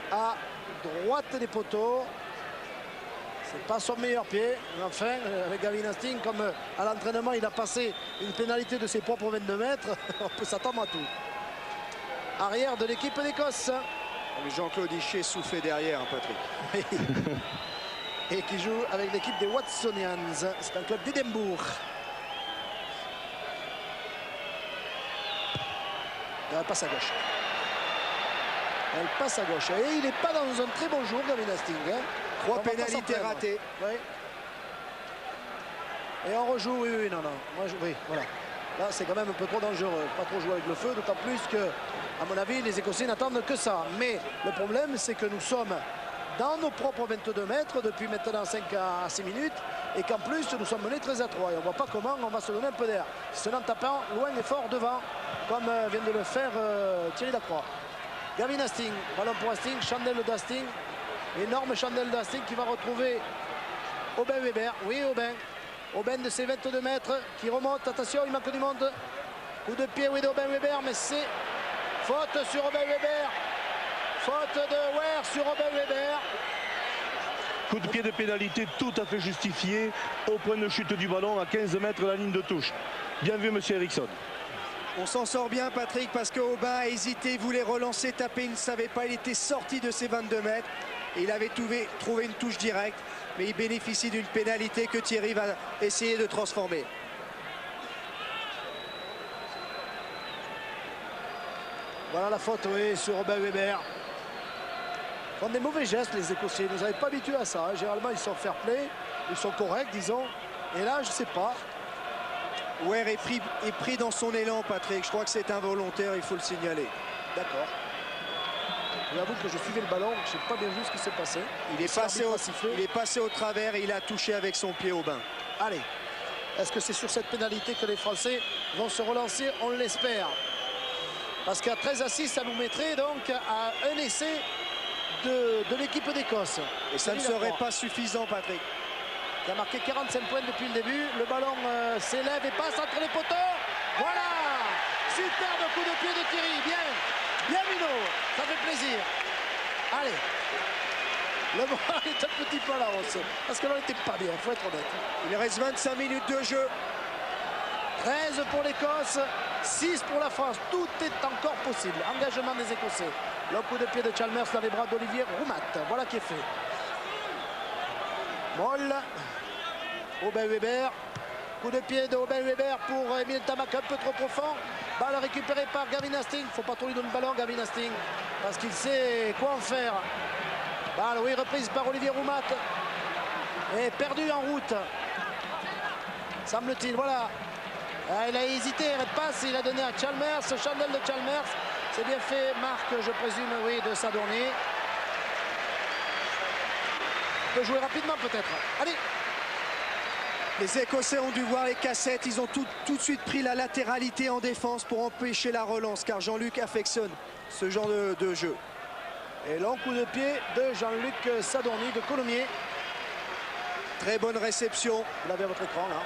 à droite des poteaux. C'est pas son meilleur pied. Mais enfin, avec Gavin Hastings, comme à l'entraînement, il a passé une pénalité de ses propres 22 mètres, on peut s'attendre à tout. Arrière de l'équipe d'Écosse. Jean-Claude Hichet soufflé derrière, hein, Patrick. Et qui joue avec l'équipe des Watsonians. C'est un club d'Édimbourg. Elle passe à gauche. Elle passe à gauche. Et il n'est pas dans un très bon jour, Gavin Hastings. Hein. 3 pénalités ratées. Oui. Et on rejoue, oui, non. Oui, voilà. Là, c'est quand même un peu trop dangereux. Pas trop jouer avec le feu, d'autant plus que, à mon avis, les Écossais n'attendent que ça. Mais le problème, c'est que nous sommes dans nos propres 22 mètres depuis maintenant 5 à 6 minutes et qu'en plus nous sommes menés 13 à 3 et on ne voit pas comment on va se donner un peu d'air. C'est en tapant loin et fort devant comme vient de le faire Thierry Lacroix. Gavin Hastings, ballon pour Hastings, chandelle d'Hastings, énorme chandelle d'Hastings qui va retrouver Aubin Weber. Oui, Aubin de ses 22 mètres qui remonte, attention il manque du monde. Coup de pied oui d'Aubin Weber mais c'est faute sur Aubin Weber. Faute de Ware sur Aubin Weber. Coup de pied de pénalité tout à fait justifié au point de chute du ballon à 15 mètres de la ligne de touche. Bien vu monsieur Eriksson. On s'en sort bien Patrick parce que Aubin a hésité, voulait relancer, taper, il ne savait pas, il était sorti de ses 22 mètres. Et il avait trouvé une touche directe, mais il bénéficie d'une pénalité que Thierry va essayer de transformer. Voilà la faute oui, sur Aubin Weber. Ils font des mauvais gestes les Écossais, ils ne nous avaient pas habitués à ça. Généralement ils sont fair play, ils sont corrects disons. Et là je ne sais pas. Ware est pris dans son élan Patrick, je crois que c'est involontaire, il faut le signaler. D'accord. J'avoue que je suivais le ballon, je n'ai pas bien vu ce qui s'est passé. Il est passé au travers et il a touché avec son pied Aubin. Allez, est-ce que c'est sur cette pénalité que les Français vont se relancer? On l'espère. Parce qu'à 13 à 6, ça nous mettrait donc à un essai de l'équipe d'Écosse. Et ça ne serait pas suffisant Patrick. Qui a marqué 45 points depuis le début. Le ballon s'élève et passe entre les poteaux. Voilà! Superbe coup de pied de Thierry. Bien, bien Mino. Ça fait plaisir. Allez. Le ballon est un petit peu à la hausse. Parce que l'on n'était pas bien, il faut être honnête. Il reste 25 minutes de jeu. 13 pour l'Écosse, 6 pour la France. Tout est encore possible. Engagement des Écossais. Le coup de pied de Chalmers dans les bras d'Olivier Roumat. Voilà qui est fait. Moll. Aubin Weber. Coup de pied de Aubin Weber pour Emile Tamac un peu trop profond. Balle récupérée par Gavin Hastings. Il ne faut pas trop lui donner le ballon, Gavin Hastings. Parce qu'il sait quoi en faire. Balle, oui, reprise par Olivier Roumat. Et perdu en route. Semble-t-il, voilà. Il a hésité, red passe, il a donné à Chalmers, chandelle de Chalmers. C'est bien fait, Marc, je présume, oui, de Sadorni. Il peut jouer rapidement peut-être. Allez. Les Écossais ont dû voir les cassettes, ils ont tout de suite pris la latéralité en défense pour empêcher la relance, car Jean-Luc affectionne ce genre de jeu. Et long coup de pied de Jean-Luc Sadorni de Colomiers. Très bonne réception. Vous l'avez à votre écran là.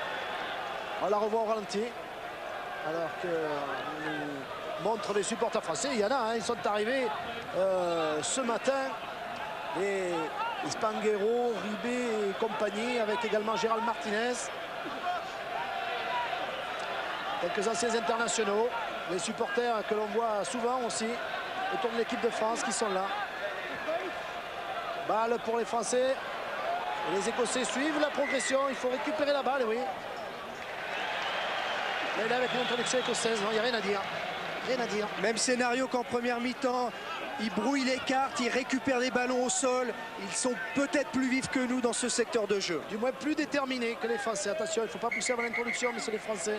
On la revoit au ralenti. Alors que nous montrent les supporters français. Il y en a, hein, ils sont arrivés ce matin. Les Spanghero, Ribé et compagnie, avec également Gérald Martinez. Quelques anciens internationaux. Les supporters que l'on voit souvent aussi autour de l'équipe de France qui sont là. Balle pour les Français. Et les Écossais suivent la progression. Il faut récupérer la balle, oui. Mais là, avec une introduction écossaise, il n'y a rien à dire. Rien à dire. Même scénario qu'en première mi-temps. Ils brouillent les cartes, ils récupèrent des ballons au sol. Ils sont peut-être plus vifs que nous dans ce secteur de jeu. Du moins plus déterminés que les Français. Attention, il ne faut pas pousser avant l'introduction, mais c'est les Français.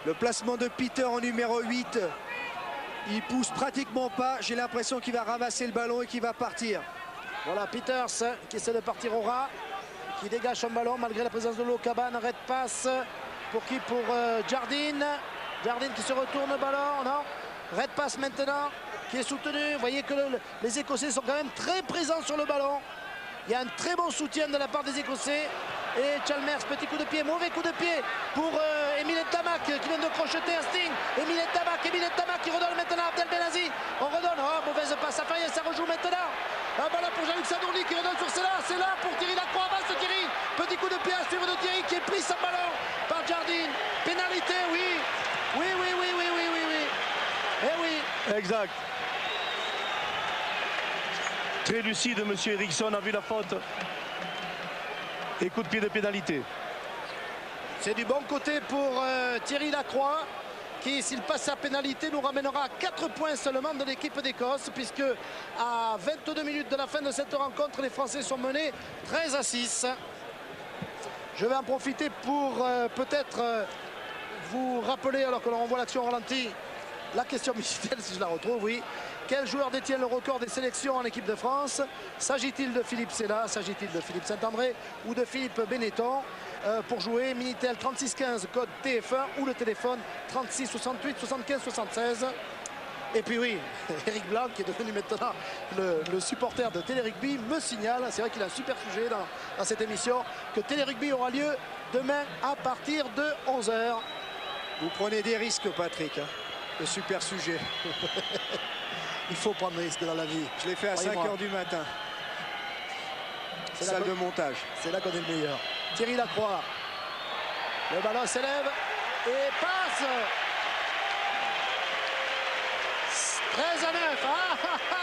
Le placement de Peter en numéro 8. Il pousse pratiquement pas. J'ai l'impression qu'il va ramasser le ballon et qu'il va partir. Voilà, Peters qui essaie de partir au ras. Qui dégage son ballon malgré la présence de Locaban. Red passe. Pour qui? Pour Jardine. Jardine qui se retourne le ballon, non? Red passe maintenant, qui est soutenu. Vous voyez que les Écossais sont quand même très présents sur le ballon. Il y a un très bon soutien de la part des Écossais. Et Chalmers, petit coup de pied, mauvais coup de pied pour Emile Tamac qui vient de crocheter Hastings. Emile Tamac qui redonne maintenant à Abdel Benazi. On redonne, oh mauvaise passe, ça rejoue maintenant. Ah bah là pour Jean-Luc Sadorni qui redonne sur celle-là, c'est là pour Thierry Lacroix, avance Thierry. Petit coup de pied à suivre de Thierry qui est pris sans ballon par Jardine. Pénalité, oui. Oui. Eh oui. Exact. Très lucide, monsieur Eriksson a vu la faute. Et coup de pied de pénalité. C'est du bon côté pour Thierry Lacroix qui, s'il passe sa pénalité, nous ramènera à 4 points seulement de l'équipe d'Écosse, puisque à 22 minutes de la fin de cette rencontre, les Français sont menés 13 à 6. Je vais en profiter pour peut-être vous rappeler, alors que l'on revoit l'action au ralenti, la question musicale, si je la retrouve, oui. Quel joueur détient le record des sélections en équipe de France? S'agit-il de Philippe Sella, s'agit-il de Philippe Saint-André ou de Philippe Benetton? Pour jouer, Minitel 3615, code TF1 ou le téléphone 36 68 75 76. Et puis oui, Eric Blanc, qui est devenu maintenant le supporter de Télé Rugby, me signale, c'est vrai qu'il a un super sujet dans cette émission, que Télé Rugby aura lieu demain à partir de 11 h. Vous prenez des risques, Patrick, hein. Le super sujet. Il faut prendre des risques dans la vie. Je l'ai fait à 5 h du matin. Salle de montage. C'est là qu'on est le meilleur. Thierry Lacroix. Le ballon s'élève et passe. 13 à 9. Ah, ah, ah.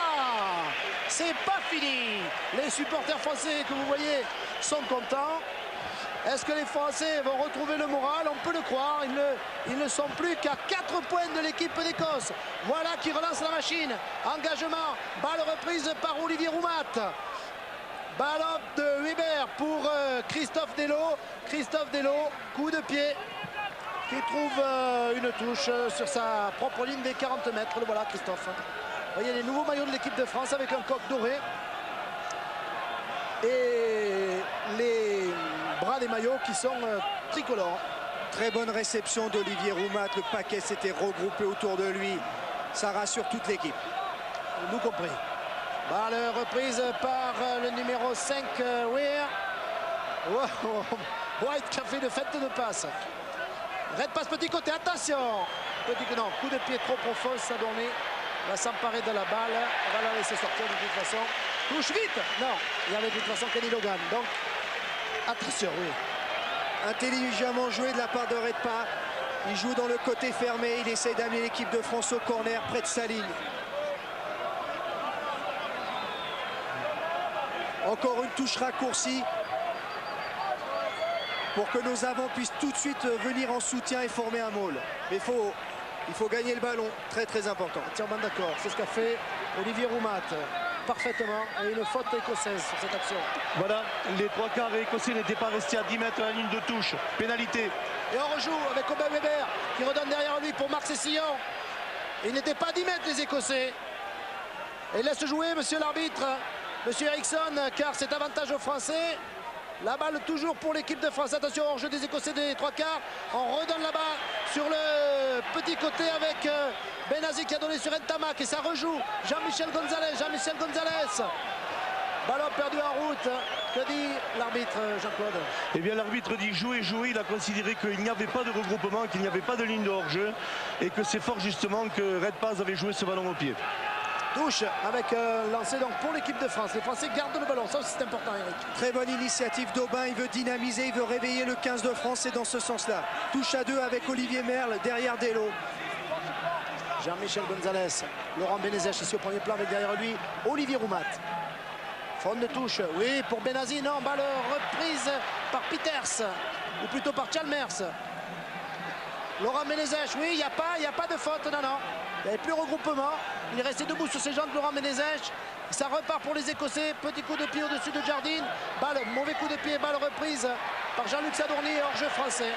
C'est pas fini. Les supporters français que vous voyez sont contents. Est-ce que les Français vont retrouver le moral? On peut le croire. Ils ne sont plus qu'à 4 points de l'équipe d'Écosse. Voilà qui relance la machine. Engagement. Balle reprise par Olivier Roumat. Ballon de Weber pour Christophe Delot. Christophe Delot, coup de pied qui trouve une touche sur sa propre ligne des 40 mètres. Le voilà, Christophe. Vous voyez les nouveaux maillots de l'équipe de France avec un coq doré. Et les bras des maillots qui sont tricolores. Très bonne réception d'Olivier Roumat. Le paquet s'était regroupé autour de lui. Ça rassure toute l'équipe. Nous compris. Balle reprise par le numéro 5, Weir. Wow. White qui a fait de fête de passe. Red passe petit côté, attention. Non, coup de pied trop profond, Sadorné va s'emparer de la balle. On va la laisser sortir de toute façon. Touche vite. Non, il y avait de toute façon Kenny Logan. Donc, attention, oui. Intelligemment joué de la part de Redpa. Il joue dans le côté fermé. Il essaie d'amener l'équipe de France au corner près de sa ligne. Encore une touche raccourcie pour que nos avants puissent tout de suite venir en soutien et former un maul. Mais il faut gagner le ballon, très très important. Entièrement d'accord, c'est ce qu'a fait Olivier Roumat parfaitement, et une faute écossaise sur cette action. Voilà, les 3/4 écossais n'étaient pas restés à 10 mètres à la ligne de touche. Pénalité. Et on rejoue avec Aubin Weber qui redonne derrière lui pour Marc Cessillon. Il n'était pas à 10 mètres les Écossais. Et il laisse jouer monsieur l'arbitre, monsieur Eriksson, car c'est avantage aux Français. La balle toujours pour l'équipe de France. Attention, hors-jeu des Écossais des 3/4. On redonne la balle sur le petit côté avec Benazi qui a donné sur Ntamak. Et ça rejoue Jean-Michel Gonzalez. Jean-Michel Gonzalez. Ballon perdu en route. Que dit l'arbitre, Jean-Claude? Eh bien, l'arbitre dit jouer, jouer. Il a considéré qu'il n'y avait pas de regroupement, qu'il n'y avait pas de ligne de hors-jeu. Et que c'est fort justement que Red Paz avait joué ce ballon au pied. Touche avec lancé donc pour l'équipe de France. Les Français gardent le ballon, ça aussi c'est important, Eric. Très bonne initiative d'Aubin, il veut dynamiser, il veut réveiller le 15 de France, c'est dans ce sens-là. Touche à 2 avec Olivier Merle derrière Delot. Jean-Michel Gonzalez, Laurent Benezech ici au premier plan avec derrière lui Olivier Roumat. Front de touche, oui pour Benazi, non, balle reprise par Peters, ou plutôt par Chalmers. Laurent Benezech, oui, il n'y a pas de faute, non. Il n'y avait plus de regroupement. Il est resté debout sur ses jambes, Laurent Benezech. Ça repart pour les Écossais. Petit coup de pied au-dessus de Jardine. Balle, mauvais coup de pied, balle reprise par Jean-Luc Sadorny, hors-jeu français.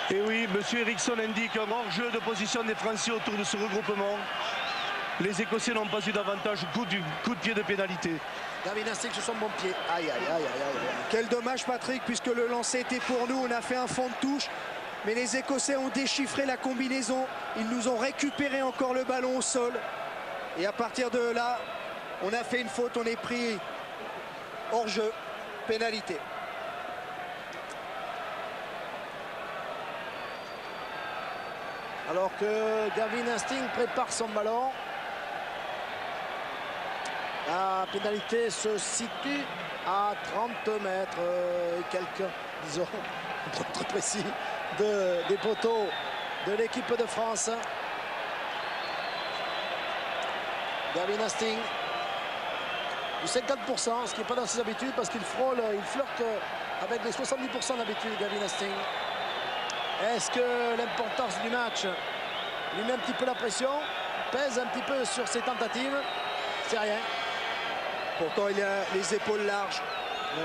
Et oui, monsieur Eriksson indique un hors-jeu de position des Français autour de ce regroupement. Les Écossais n'ont pas eu d'avantage, coup de pied de pénalité. Gavin Hastings sur son bon pied. Aïe. Quel dommage, Patrick, puisque le lancer était pour nous. On a fait un fond de touche. Mais les Écossais ont déchiffré la combinaison. Ils nous ont récupéré encore le ballon au sol. Et à partir de là, on a fait une faute. On est pris hors jeu. Pénalité. Alors que Gavin Hastings prépare son ballon. La pénalité se situe à 30 mètres et quelques, disons, très précis. Des poteaux de l'équipe de France. Gavin Hastings du 50%, ce qui n'est pas dans ses habitudes parce qu'il frôle, il flirte avec les 70% d'habitude, Gavin Hastings. Est-ce que l'importance du match lui met un petit peu la pression, pèse un petit peu sur ses tentatives? C'est rien. Pourtant il a les épaules larges. Oui.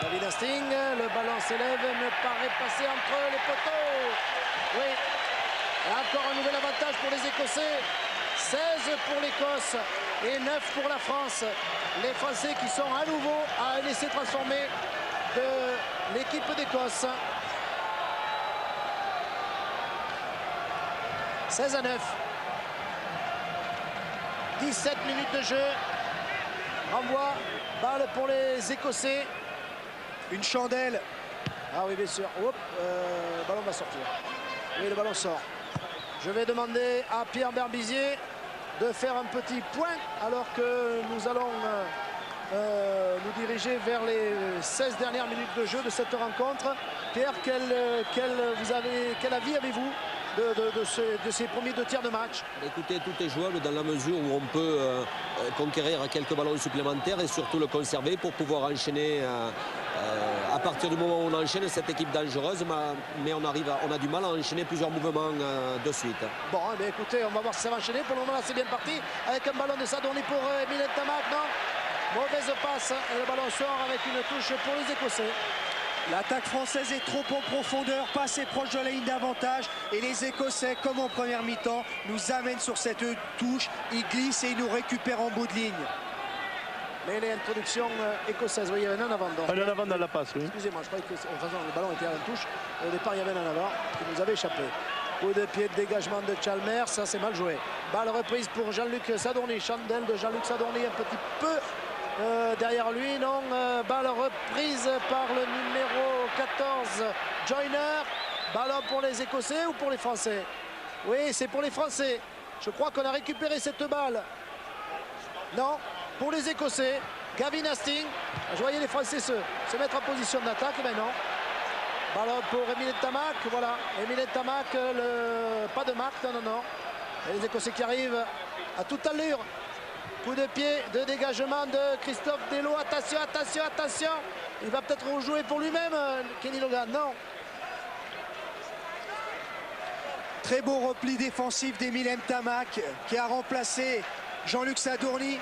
Gavin Hastings, le ballon s'élève, me paraît passer entre les poteaux. Oui, Et encore un nouvel avantage pour les Écossais. 16 pour l'Écosse et 9 pour la France. Les Français qui sont à nouveau à laisser transformer de l'équipe d'Écosse. 16 à 9. 17 minutes de jeu. Renvoi, balle pour les Écossais. Une chandelle. Ah oui, bien sûr. Hop, le ballon va sortir. Oui, le ballon sort. Je vais demander à Pierre Berbizier de faire un petit point alors que nous allons nous diriger vers les 16 dernières minutes de jeu de cette rencontre. Pierre, quel avis avez-vous de ces premiers 2 tiers de match? Écoutez, tout est jouable dans la mesure où on peut conquérir quelques ballons supplémentaires et surtout le conserver pour pouvoir enchaîner à partir du moment où on enchaîne cette équipe dangereuse, mais on a du mal à enchaîner plusieurs mouvements de suite. Bon, eh bien, écoutez, on va voir si ça va enchaîner. Pour le moment, là, c'est bien parti avec un ballon de Sadorni pour Emile Ntamak. Non, mauvaise passe et le ballon sort avec une touche pour les Écossais. L'attaque française est trop en profondeur, pas assez proche de la ligne d'avantage. Et les Écossais, comme en première mi-temps, nous amènent sur cette touche. Ils glissent et ils nous récupèrent en bout de ligne. Mais les introductions écossaises, oui, il y avait un avant. Un en avant dans la passe, oui. Excusez-moi, je croyais que le ballon était à la touche. Au départ, il y avait un en avant qui nous avait échappé. Coup de pied de dégagement de Chalmers, ça c'est mal joué. Balle reprise pour Jean-Luc Sadorni. Chandelle de Jean-Luc Sadorni un petit peu derrière lui. Non, balle reprise par le numéro 14, Joyner. Ballon pour les Écossais ou pour les Français? Oui, c'est pour les Français. Je crois qu'on a récupéré cette balle. Non, pour les Écossais. Gavin Hastings. Je voyais les Français se mettre en position d'attaque, mais non. Ballon pour Emile Ntamak, voilà. Emile Ntamak, pas de marque, non. Et les Écossais qui arrivent à toute allure. Coup de pied de dégagement de Christophe Dello. Attention, attention, attention. Il va peut-être rejouer pour lui-même, Kenny Logan. Non. Très beau repli défensif d'Emile Ntamak qui a remplacé Jean-Luc Sadorni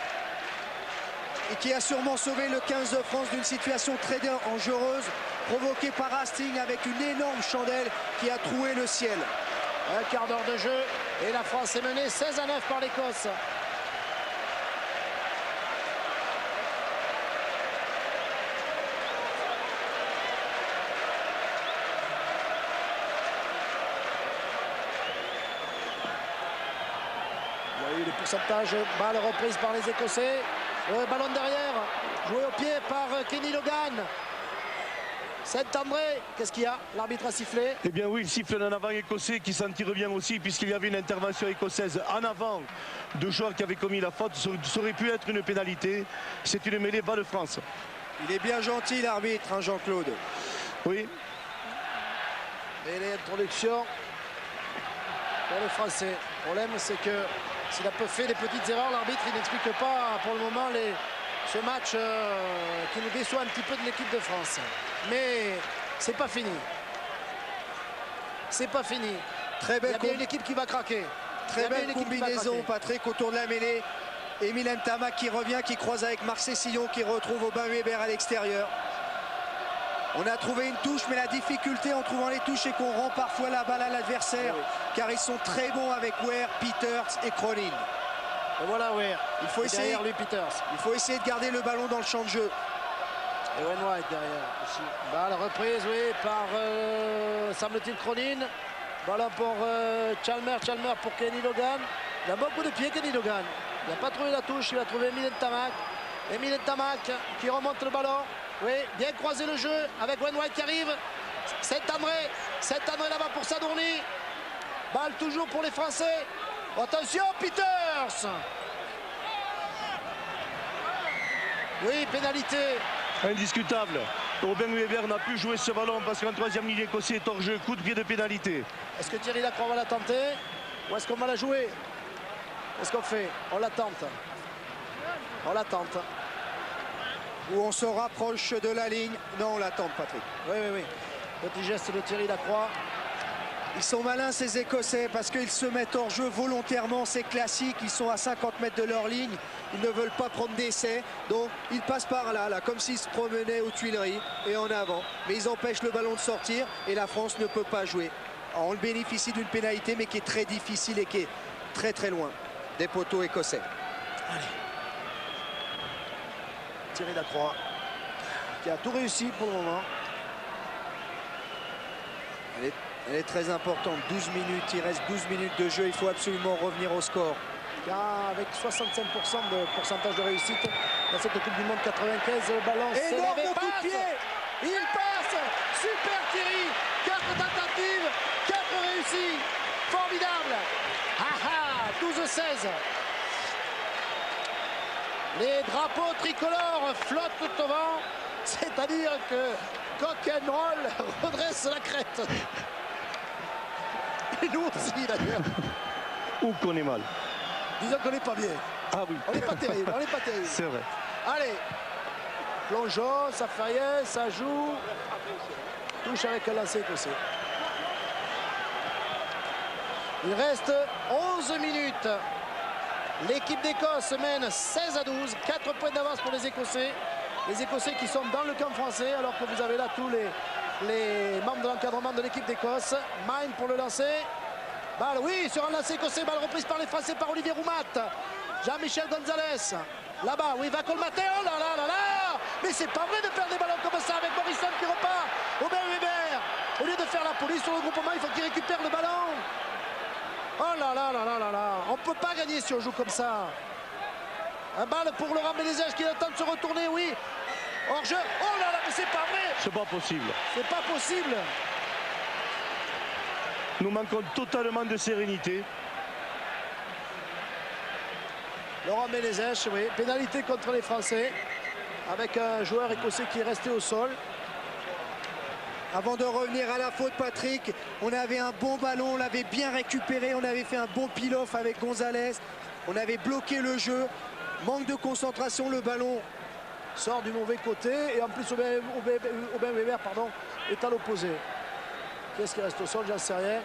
et qui a sûrement sauvé le 15 de France d'une situation très dangereuse provoquée par Hastings avec une énorme chandelle qui a troué le ciel. Un quart d'heure de jeu et la France est menée 16 à 9 par l'Écosse. Il y a eu le pourcentage, balle reprise par les Écossais. Ballon derrière, joué au pied par Kenny Logan. Saint-André, qu'est-ce qu'il y a? L'arbitre a sifflé. Eh bien oui, il siffle un avant écossais qui s'en tire bien aussi puisqu'il y avait une intervention écossaise en avant de joueurs qui avaient commis la faute. Ça aurait pu être une pénalité. C'est une mêlée bas de France. Il est bien gentil l'arbitre, hein, Jean-Claude. Oui. Et l'introduction pour les Français. Le problème, c'est que s'il a fait des petites erreurs, l'arbitre il n'explique pas pour le moment ce match qui nous déçoit un petit peu de l'équipe de France. Mais c'est pas fini. C'est pas fini. Très belle, il y a bien une équipe qui va craquer. Très belle combinaison, Patrick, autour de la mêlée. Emile Ntamak qui revient, qui croise avec Marc Cessillon, qui retrouve Aubin Weber à l'extérieur. On a trouvé une touche, mais la difficulté en trouvant les touches, c'est qu'on rend parfois la balle à l'adversaire, car ils sont très bons avec Ware, Peters et Cronin. Et voilà Ware. Il faut essayer derrière lui, Peters. Il faut essayer de garder le ballon dans le champ de jeu. Et Wayne White derrière aussi. Balle reprise, oui, par semble-t-il Cronin. Ballon pour Chalmers pour Kenny Logan. Il a beaucoup de pieds, Kenny Logan. Il n'a pas trouvé la touche, il a trouvé Emile Ntamak. Emile Ntamak qui remonte le ballon. Oui, bien croisé le jeu avec Wayne White qui arrive. Saint-André là-bas pour Sadorni. Balle toujours pour les Français. Attention, Peters. Oui, pénalité. Indiscutable. Aubin Weber n'a plus joué ce ballon parce qu'en troisième ligne écossais est hors jeu. Coup de pied de pénalité. Est-ce que Thierry Lacroix va la tenter ou est-ce qu'on va la jouer? Qu'est-ce qu'on fait? On la tente. On la tente. Où on se rapproche de la ligne. Non, on la tente, Patrick. Oui. Petit geste de Thierry Lacroix. Ils sont malins ces Écossais parce qu'ils se mettent hors jeu volontairement, c'est classique, ils sont à 50 mètres de leur ligne, ils ne veulent pas prendre d'essai, donc ils passent par là comme s'ils se promenaient aux Tuileries et en avant. Mais ils empêchent le ballon de sortir et la France ne peut pas jouer. on le bénéficie d'une pénalité, mais qui est très difficile et qui est très très loin des poteaux écossais. Allez. Thierry Lacroix, qui a tout réussi pour le moment. Elle est très importante, 12 minutes, il reste 12 minutes de jeu, il faut absolument revenir au score. Car avec 65% de pourcentage de réussite dans cette Coupe du Monde 95, le ballon énorme coup de pied. Il passe. Super Thierry. 4 tentatives, 4 réussies. Formidable. 12-16. Les drapeaux tricolores flottent au vent. C'est-à-dire que Cock'n'Roll redresse la crête. Et nous aussi d'ailleurs. Ou qu'on est mal. Disons qu'on n'est pas bien. Ah oui. On n'est pas terrible, on n'est pas terrible. C'est vrai. Allez, plongeon, ça fait rien, ça joue. Touche avec un lancer écossais. Il reste 11 minutes. L'équipe d'Écosse mène 16-12, 4 points d'avance pour les Écossais. Les Écossais qui sont dans le camp français, alors que vous avez là tous les membres de l'encadrement de l'équipe d'Écosse. Mine pour le lancer. Balle, oui, sur un lancer écossais, balle reprise par les Français, par Olivier Roumat. Jean-Michel Gonzalez. Là-bas, oui, va colmater. Oh là là là là. Mais c'est pas vrai de faire des ballons comme ça avec Morrison qui repart. Aubin Weber. Au lieu de faire la police sur le groupement, il faut qu'il récupère le ballon. Oh là là là là là là. On ne peut pas gagner si on joue comme ça. Un balle pour Laurent Bénézège qui attend de se retourner, oui. Hors-jeu. Oh là là, mais c'est pas vrai. C'est pas possible. C'est pas possible. Nous manquons totalement de sérénité. Laurent Bénézège, oui. Pénalité contre les Français. Avec un joueur écossais qui est resté au sol. Avant de revenir à la faute, Patrick, on avait un bon ballon, on l'avait bien récupéré, on avait fait un bon peel-off avec Gonzalez, on avait bloqué le jeu, manque de concentration, le ballon sort du mauvais côté et en plus Aubin Weber pardon, est à l'opposé. Qu'est-ce qui reste au sol? J'en sais rien.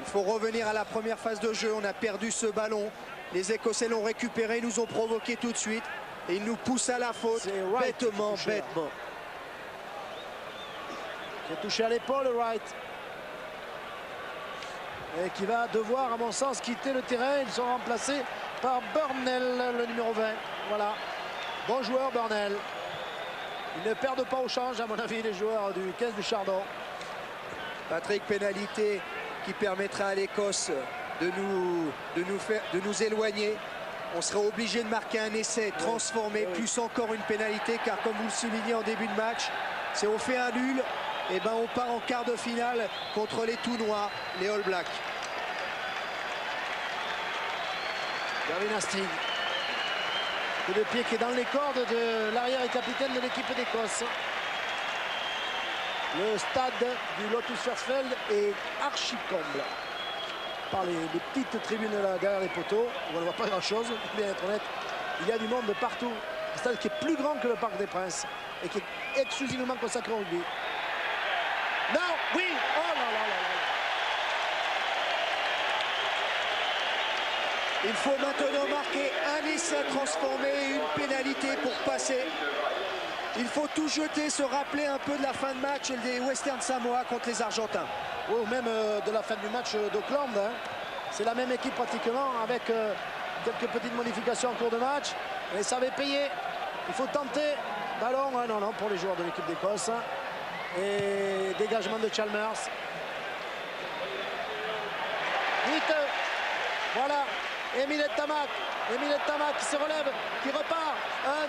Il faut revenir à la première phase de jeu, on a perdu ce ballon, les Écossais l'ont récupéré, ils nous ont provoqué tout de suite. Et il nous pousse à la faute, bêtement. Qui est touché à l'épaule, Wright. Et qui va devoir, à mon sens, quitter le terrain. Ils sont remplacés par Burnell, le numéro 20. Voilà. Bon joueur, Burnell. Ils ne perdent pas au change, à mon avis, les joueurs du 15 du Chardon. Patrick, pénalité qui permettra à l'Écosse de nous éloigner. On serait obligé de marquer un essai transformé, plus encore une pénalité, car comme vous le soulignez en début de match, si on fait un nul, et ben on part en quart de finale contre les tout noirs, les All Blacks. Gavin Astig. Coup de pied qui est dans les cordes de l'arrière et capitaine de l'équipe d'Écosse. Le stade du Lotus Versfeld est archi comble. Par les petites tribunes là derrière les poteaux, où on ne voit pas grand chose, pour bien être honnête. Il y a du monde de partout. Un stade qui est plus grand que le Parc des Princes et qui est exclusivement consacré au rugby. Non, oui, oh là là là là. Il faut maintenant marquer un essai transformé et une pénalité pour passer. Il faut tout jeter, se rappeler un peu de la fin de match des Western Samoa contre les Argentins. Ou même de la fin du match d'Auckland. Hein. C'est la même équipe pratiquement avec quelques petites modifications en cours de match. Et ça avait payé. Il faut tenter. Ballon, non, pour les joueurs de l'équipe d'Écosse. Et dégagement de Chalmers. Vite. Voilà. Émile Tamac. Émile Tamac qui se relève, qui repart.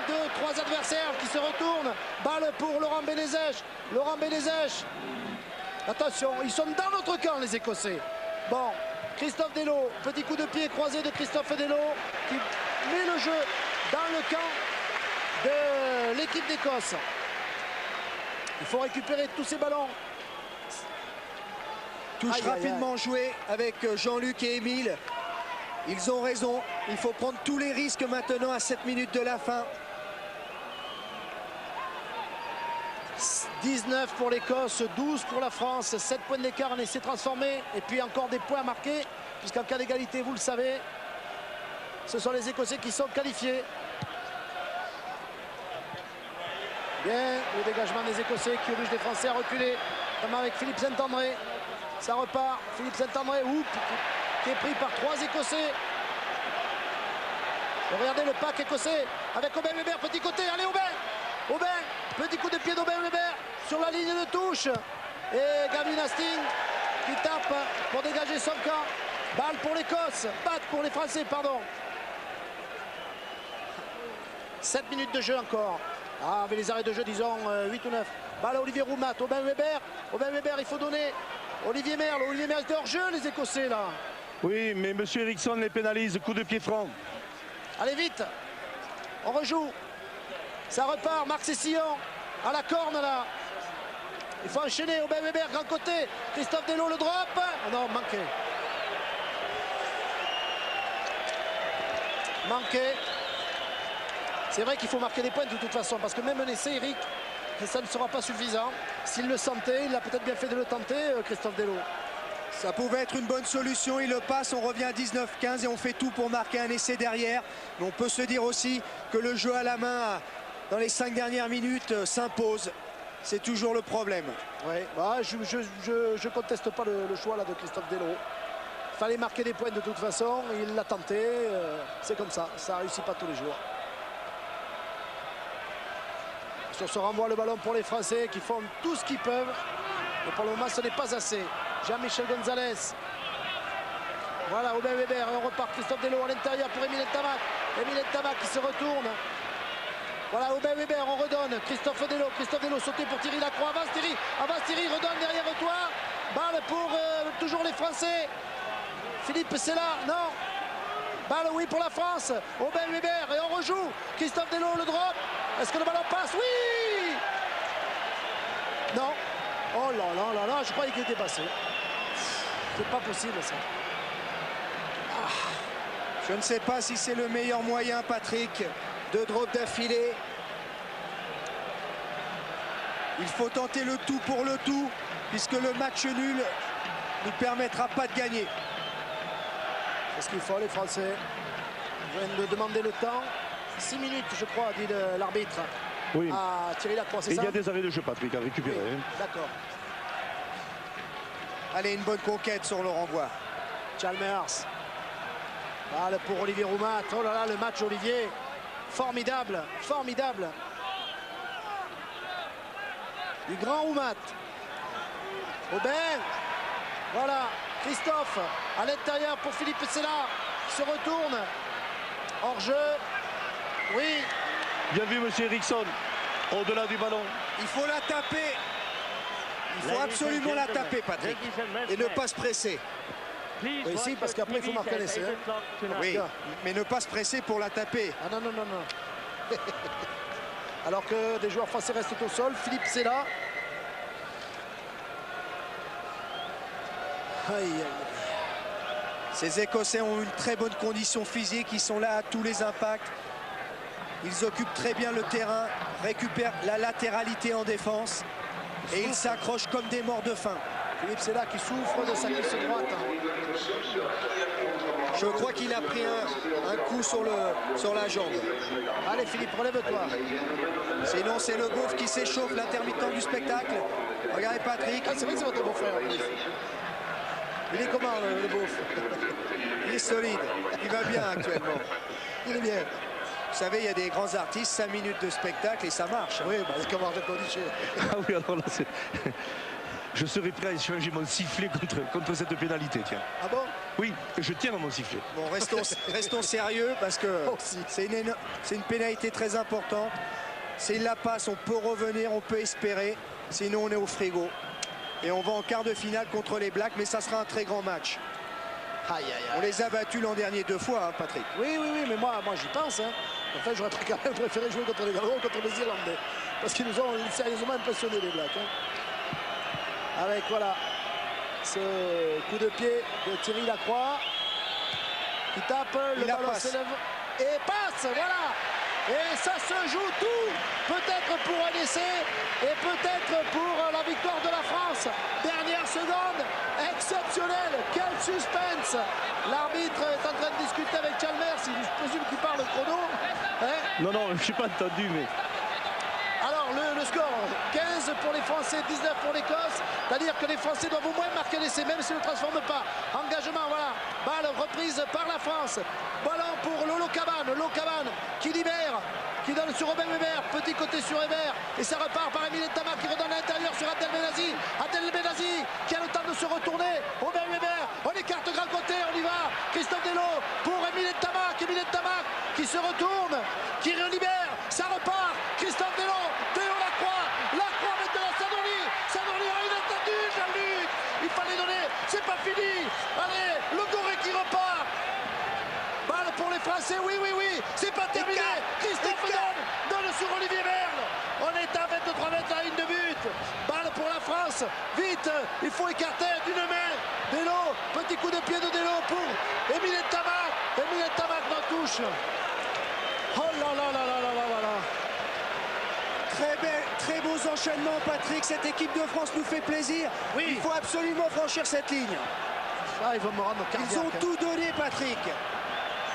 1, 2, 3 adversaires qui se retournent. Balle pour Laurent Bénézège. Laurent Bénézège. Attention, ils sont dans notre camp, les Écossais. Bon, Christophe Delot, petit coup de pied croisé de Christophe Delot qui met le jeu dans le camp de l'équipe d'Écosse. Il faut récupérer tous ces ballons. Touche rapidement jouée avec Jean-Luc et Émile. Ils ont raison, il faut prendre tous les risques maintenant à 7 minutes de la fin. 19 pour l'Écosse, 12 pour la France, 7 points d'écart, un essai transformé et puis encore des points marqués puisqu'en cas d'égalité, vous le savez, ce sont les Écossais qui sont qualifiés. Bien, le dégagement des Écossais qui oblige les Français à reculer, notamment avec Philippe Saint-André. Ça repart, Philippe Saint-André, qui est pris par 3 Écossais. Et regardez le pack écossais avec Aubin Weber, petit côté, allez Aubin, petit coup de pied d'Aubin Weber sur la ligne de touche. Et Gavin Hastings qui tape pour dégager son camp. Balle pour l'Écosse, batte pour les Français, pardon. 7 minutes de jeu encore. Ah, avec les arrêts de jeu, disons 8 ou 9. Balle à Olivier Roumat, Aubin Weber, il faut donner. Olivier Merle était hors jeu, les Écossais là. Oui, mais M. Eriksson les pénalise, coup de pied franc. Allez vite, on rejoue. Ça repart, Marc Cessillon à la corne là. Il faut enchaîner, Aubin Weber, grand côté. Christophe Delot, le drop. Oh non, manqué. C'est vrai qu'il faut marquer des points de toute façon, parce que même un essai, Eric, ça ne sera pas suffisant. S'il le sentait, il a peut-être bien fait de le tenter, Christophe Delot. Ça pouvait être une bonne solution, il le passe, on revient à 19-15 et on fait tout pour marquer un essai derrière. Mais on peut se dire aussi que le jeu à la main dans les 5 dernières minutes s'impose. C'est toujours le problème. Oui, bah, je conteste pas le choix là, de Christophe Delot. Il fallait marquer des points de toute façon, il l'a tenté, c'est comme ça ne réussit pas tous les jours. Sur ce renvoi, le ballon pour les Français qui font tout ce qu'ils peuvent. Mais pour le moment, ce n'est pas assez. Jean-Michel Gonzalez. Voilà, Aubin Weber. Et on repart Christophe Delot à l'intérieur pour Émile Ntamak. Émile Ntamak qui se retourne. Voilà, Aubin Weber, on redonne. Christophe Delot sauté pour Thierry Lacroix. Avance Thierry, redonne derrière toi. Balle pour toujours les Français. Philippe, c'est là, non. Balle, oui, pour la France. Aubin Weber, et on rejoue. Christophe Delot, le drop. Est-ce que le ballon passe? Oui. Non. Oh là là, je croyais qu'il était passé. C'est pas possible, ça. Je ne sais pas si c'est le meilleur moyen, Patrick, de drop d'affilée. Il faut tenter le tout pour le tout, puisque le match nul ne permettra pas de gagner. C'est ce qu'il faut, les Français. Ils viennent de demander le temps. 6 minutes, je crois, dit l'arbitre. Oui. À Thierry Lacroix, c'est ça? Il y a des arrêts de jeu, Patrick, à récupérer. Oui, d'accord. Allez, une bonne conquête sur le renvoi. Chalmers. Balle pour Olivier Roumat. Oh là là, le match, Olivier. Formidable, formidable. Du grand Roumat. Aubin. Voilà, Christophe à l'intérieur pour Philippe Sella qui se retourne. Hors jeu. Oui. Bien vu, M. Eriksson. Au-delà du ballon. Il faut la taper. Il faut absolument la taper, Patrick. Et ne pas se presser. Oui, si, parce qu'après, il faut marquer l'essai. Oui, mais ne pas se presser pour la taper. Ah non, non, non, non. Alors que des joueurs français restent au sol. Philippe Sella. Aïe, aïe, aïe. Ces Écossais ont une très bonne condition physique. Ils sont là à tous les impacts. Ils occupent très bien le terrain, récupèrent la latéralité en défense. Et ils s'accrochent comme des morts de faim. Philippe Sella qui souffre de sa cuisse droite. Je crois qu'il a pris un coup sur la jambe. Allez Philippe, relève-toi. Sinon c'est le beauf qui s'échauffe, l'intermittent du spectacle. Regardez Patrick. Ah, c'est vrai que c'est votre beau-frère. Il est comment le beauf? Il est solide, il va bien actuellement. Il est bien. Vous savez, il y a des grands artistes, 5 minutes de spectacle et ça marche. Oui, bah, c'est comme Arnaud Cordiché. Ah oui, alors là, c'est... Je serais prêt à échanger mon sifflet contre cette pénalité, tiens. Ah bon? Oui, je tiens à mon sifflet. Bon, restons sérieux parce que c'est une pénalité très importante. S'il la passe, on peut revenir, on peut espérer. Sinon, on est au frigo. Et on va en quart de finale contre les Blacks, mais ça sera un très grand match. Aïe, aïe, aïe. On les a battus l'an dernier 2 fois, hein, Patrick. Oui, mais moi j'y pense. Hein. En fait, j'aurais quand même préféré jouer contre les Gallois, contre les Irlandais. Parce qu'ils nous ont sérieusement impressionnés, les Blacks. Hein. Avec, voilà, ce coup de pied de Thierry Lacroix. Qui tape, le ballon s'élève et passe, voilà. Et ça se joue tout, peut-être pour un essai et peut-être pour la victoire de la France. Dernière seconde, exceptionnel, quel suspense. L'arbitre est en train de discuter avec Chalmers, je présume qu'il parle au chrono. Hein? Non, je n'ai pas entendu, mais... Alors le score. 15 pour les Français, 19 pour l'Écosse. C'est-à-dire que les Français doivent au moins marquer l'essai, même s'ils ne le transforment pas. Engagement, voilà. Balle reprise par la France. Ballon pour Lolo Cabane. Lolo Cabane qui libère, qui donne sur Robin Weber. Petit côté sur Weber. Et ça repart par Emile Ntama qui redonne à l'intérieur sur Abdel Benazi. Abdel Benazi qui a le temps de se retourner. Robin Weber, on écarte grand côté, on y va. Christophe Delot pour Emile Ntama. Emile Ntama qui se retourne, qui relibère. Ça repart. Christophe Delot. Théo Lacroix. Lacroix maintenant Sadorli. Sadorli a inattendu. Jean-Luc. Il fallait donner. C'est pas fini. Allez, le Goré qui repart. Balle pour les Français. Oui, oui, oui. C'est pas terminé. Christophe donne sur Olivier Merle. On est à 23 mètres à la ligne de but. Balle pour la France. Vite. Il faut écarter d'une main. Delot. Petit coup de pied de Delot pour Emile Ntama. Emile Ntama dans touche. Oh là là là là là là là. Très beaux enchaînements, Patrick. Cette équipe de France nous fait plaisir. Oui. Il faut absolument franchir cette ligne. Ah, ils vont me rendre cardiaque. Ils ont tout donné, Patrick.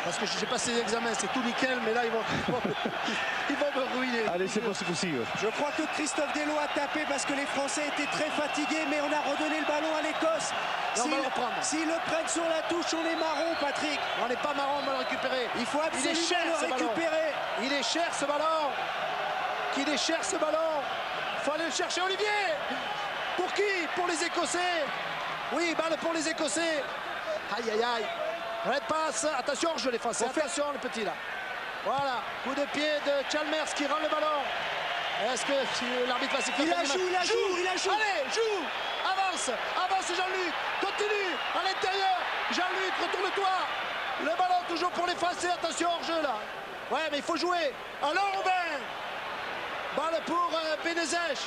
Parce que j'ai passé les examens, c'est tout nickel, mais là ils vont me ruiner. Allez, c'est possible. Je crois que Christophe Delot a tapé parce que les Français étaient très fatigués, mais on a redonné le ballon à l'Écosse. On va le reprendre. S'ils le prennent sur la touche, on est marron, Patrick. On n'est pas marron, on va le récupérer. Il faut absolument le récupérer. Il est cher ce ballon. Qu'il est cher ce ballon. Il faut aller le chercher, Olivier. Pour qui? Pour les Écossais. Oui, balle pour les Écossais. Aïe aïe aïe. Red passe, attention, je les Français, attention le petit là. Voilà, coup de pied de Chalmers qui rend le ballon. Est-ce que l'arbitre va siffler? Il a joué. Allez, joue, avance Jean-Luc, continue, à l'intérieur. Jean-Luc, retourne-toi. Le ballon toujours pour les Français, attention hors-jeu là. Ouais, mais il faut jouer. Alors Robin. Balle pour Benezech.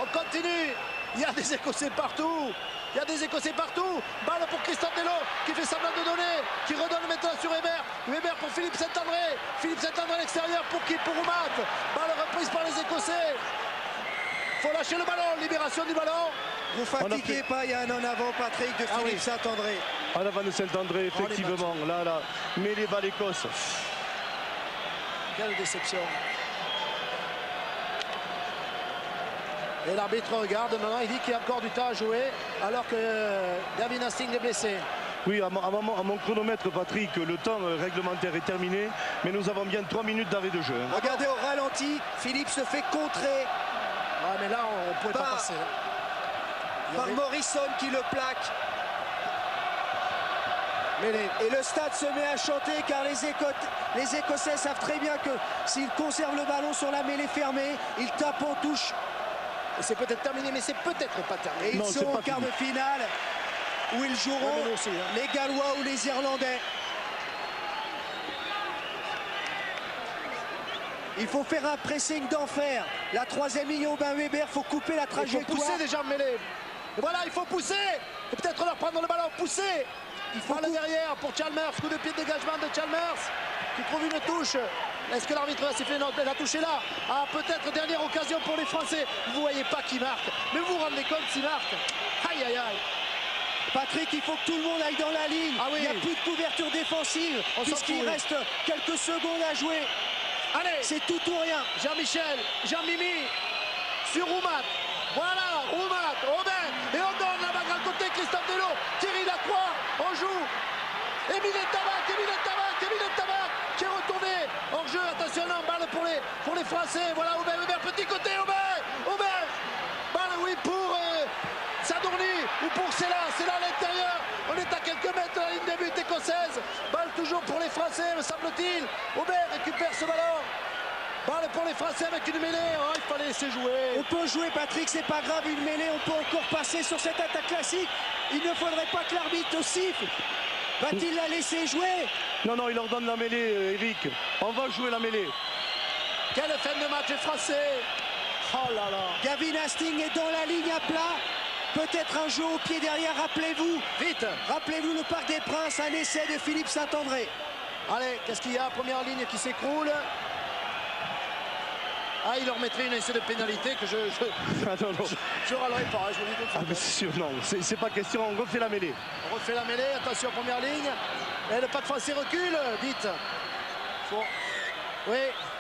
On continue. Il y a des Écossais partout. Il y a des Écossais partout. Balle pour Christophe Delot qui fait semblant de donner, qui redonne maintenant sur Weber. Weber pour Philippe Saint-André. Philippe Saint-André à l'extérieur pour qui? Pour Oumat. Balle reprise par les Écossais. Faut lâcher le ballon. Libération du ballon. Vous fatiguez pas, il y a un en avant, Patrick, de Philippe Saint-André. En avant de Saint-André, effectivement. Là. Mais les balles l'Écosse. Quelle déception. Et l'arbitre regarde, maintenant il dit qu'il y a encore du temps à jouer alors que Gavin Hastings est blessé. Oui, à mon chronomètre, Patrick, le temps réglementaire est terminé, mais nous avons bien 3 minutes d'arrêt de jeu. Regardez au ralenti, Philippe se fait contrer. Ouais, mais là on ne pouvait pas passer. Par Morrison qui le plaque. Et le stade se met à chanter car les Écossais savent très bien que s'ils conservent le ballon sur la mêlée fermée, ils tapent en touche. C'est peut-être terminé, mais c'est peut-être pas terminé. Et ils sont en quart de finale où ils joueront les Gallois ou les Irlandais. Il faut faire un pressing d'enfer. La troisième ligne au Ben Weber, il faut couper la trajectoire. Il faut pousser déjà mêlée. Et voilà, il faut pousser. Et peut-être leur prendre le ballon, pousser. Il faut aller derrière pour Chalmers. Coup de pied de dégagement de Chalmers qui trouve une touche. Est-ce que l'arbitre va siffler? Non, la touche est là. Ah, peut-être dernière occasion pour les Français. Vous voyez pas qui marque. Mais vous vous rendez compte s'il marque. Aïe, aïe, aïe. Patrick, il faut que tout le monde aille dans la ligne. Ah oui. Il n'y a plus de couverture défensive puisqu'il reste quelques secondes à jouer. Allez, c'est tout ou rien. Jean-Michel, Jean-Mimi sur Oumat. Voilà, Oumat, Aubin. Et on donne la balle à côté, Christophe Delot. Thierry Lacroix, on joue. Emile Ntama qui est retourné hors jeu. Attention, non, balle pour les Français. Voilà, Aubin, petit côté, Aubin. Balle, oui, pour Sadorni ou pour Sella à l'intérieur. On est à quelques mètres de la ligne de but écossaise. Balle toujours pour les Français, me semble-t-il. Aubin récupère ce ballon. Balle pour les Français avec une mêlée. Oh, il fallait laisser jouer. On peut jouer, Patrick, c'est pas grave, une mêlée. On peut encore passer sur cette attaque classique. Il ne faudrait pas que l'arbitre siffle. Va-t-il la laisser jouer? Non, il leur donne la mêlée, Eric. On va jouer la mêlée. Quelle fin de match français. Oh là là. Gavin Hastings est dans la ligne à plat. Peut-être un jeu au pied derrière, rappelez-vous. Vite. Rappelez-vous le Parc des Princes, un essai de Philippe Saint-André. Allez, qu'est-ce qu'il y a? Première ligne qui s'écroule. Ah, il leur mettrait une essai de pénalité que je râlerai pas, je vous dis tout de suite. Mais c'est sûr, non, c'est pas question, on refait la mêlée. On refait la mêlée, attention, première ligne. Et le pas de français recule, vite. Bon. Oui,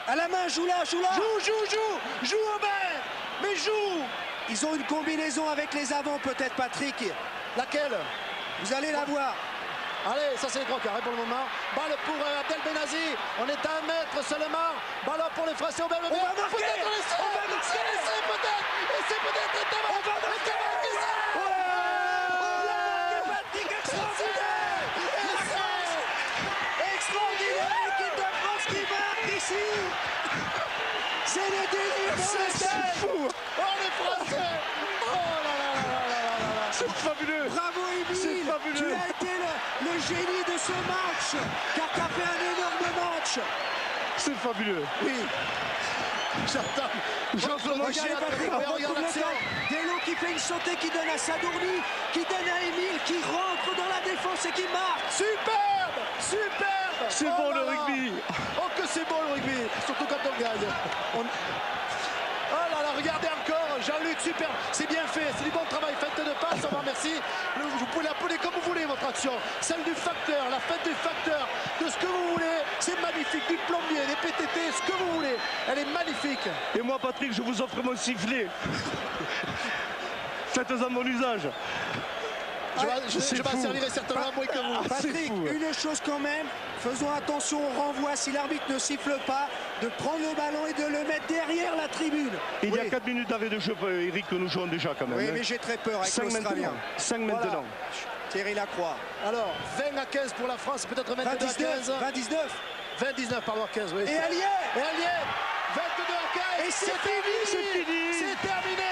À la main, joue-la, joue-la. Joue Aubert. Mais joue. Ils ont une combinaison avec les avants peut-être, Patrick. Laquelle? Vous allez la voir. Allez, ça c'est les trois carrés pour le moment. Balle pour Abdel Benazi. On est à 1 mètre seulement. Balle pour les Français. On va marquer. Peut-être l'essai. On va marquer. C'est l'essai peut-être. Et c'est peut-être un tabac. On va marquer. Patrick, extraordinaire. Extraordinaire. L'équipe de France qui marque ici. C'est le délire. C'est fou. Oh les Français. Oh là là là là là là. C'est fabuleux. Bravo C'est Émile, fabuleux. tu as été le génie de ce match, car tu as fait un énorme match. C'est fabuleux. Oui, J'entends. regardez Patrick, on retrouve le temps. Delo qui fait une sautée, qui donne à Sadourny, qui donne à Émile, qui rentre dans la défense et qui marque. Superbe. Superbe. C'est Oh bon là le là. rugby. Oh que c'est bon le rugby. Surtout quand on gagne. Oh là là, regardez encore, Jean-Luc, super, c'est bien fait, c'est du bon travail, fête de passe, on vous remercie. Vous pouvez l'appeler comme vous voulez votre action, celle du facteur, la fête du facteur, de ce que vous voulez, c'est magnifique, du plombier, des PTT, ce que vous voulez, elle est magnifique. Et moi Patrick, je vous offre mon sifflet. Faites-en mon usage. Je m'en servirai certainement moins que vous. Patrick, fou. une chose quand même, faisons attention au renvoi, si l'arbitre ne siffle pas, de prendre le ballon et de le mettre derrière la tribune. Il y a Oui. 4 minutes d'arrêt de jeu, Eric, que nous jouons déjà quand même. Oui, hein. mais j'ai très peur avec 5 l'Australien. maintenant. 5 Voilà. maintenant. Thierry Lacroix. Alors, 20 à 15 pour la France, peut-être 22 à 15. 20-19, pardon, à 15, oui. Et Allier. 22 à 15. Et c'est C'est fini. terminé. C'est terminé.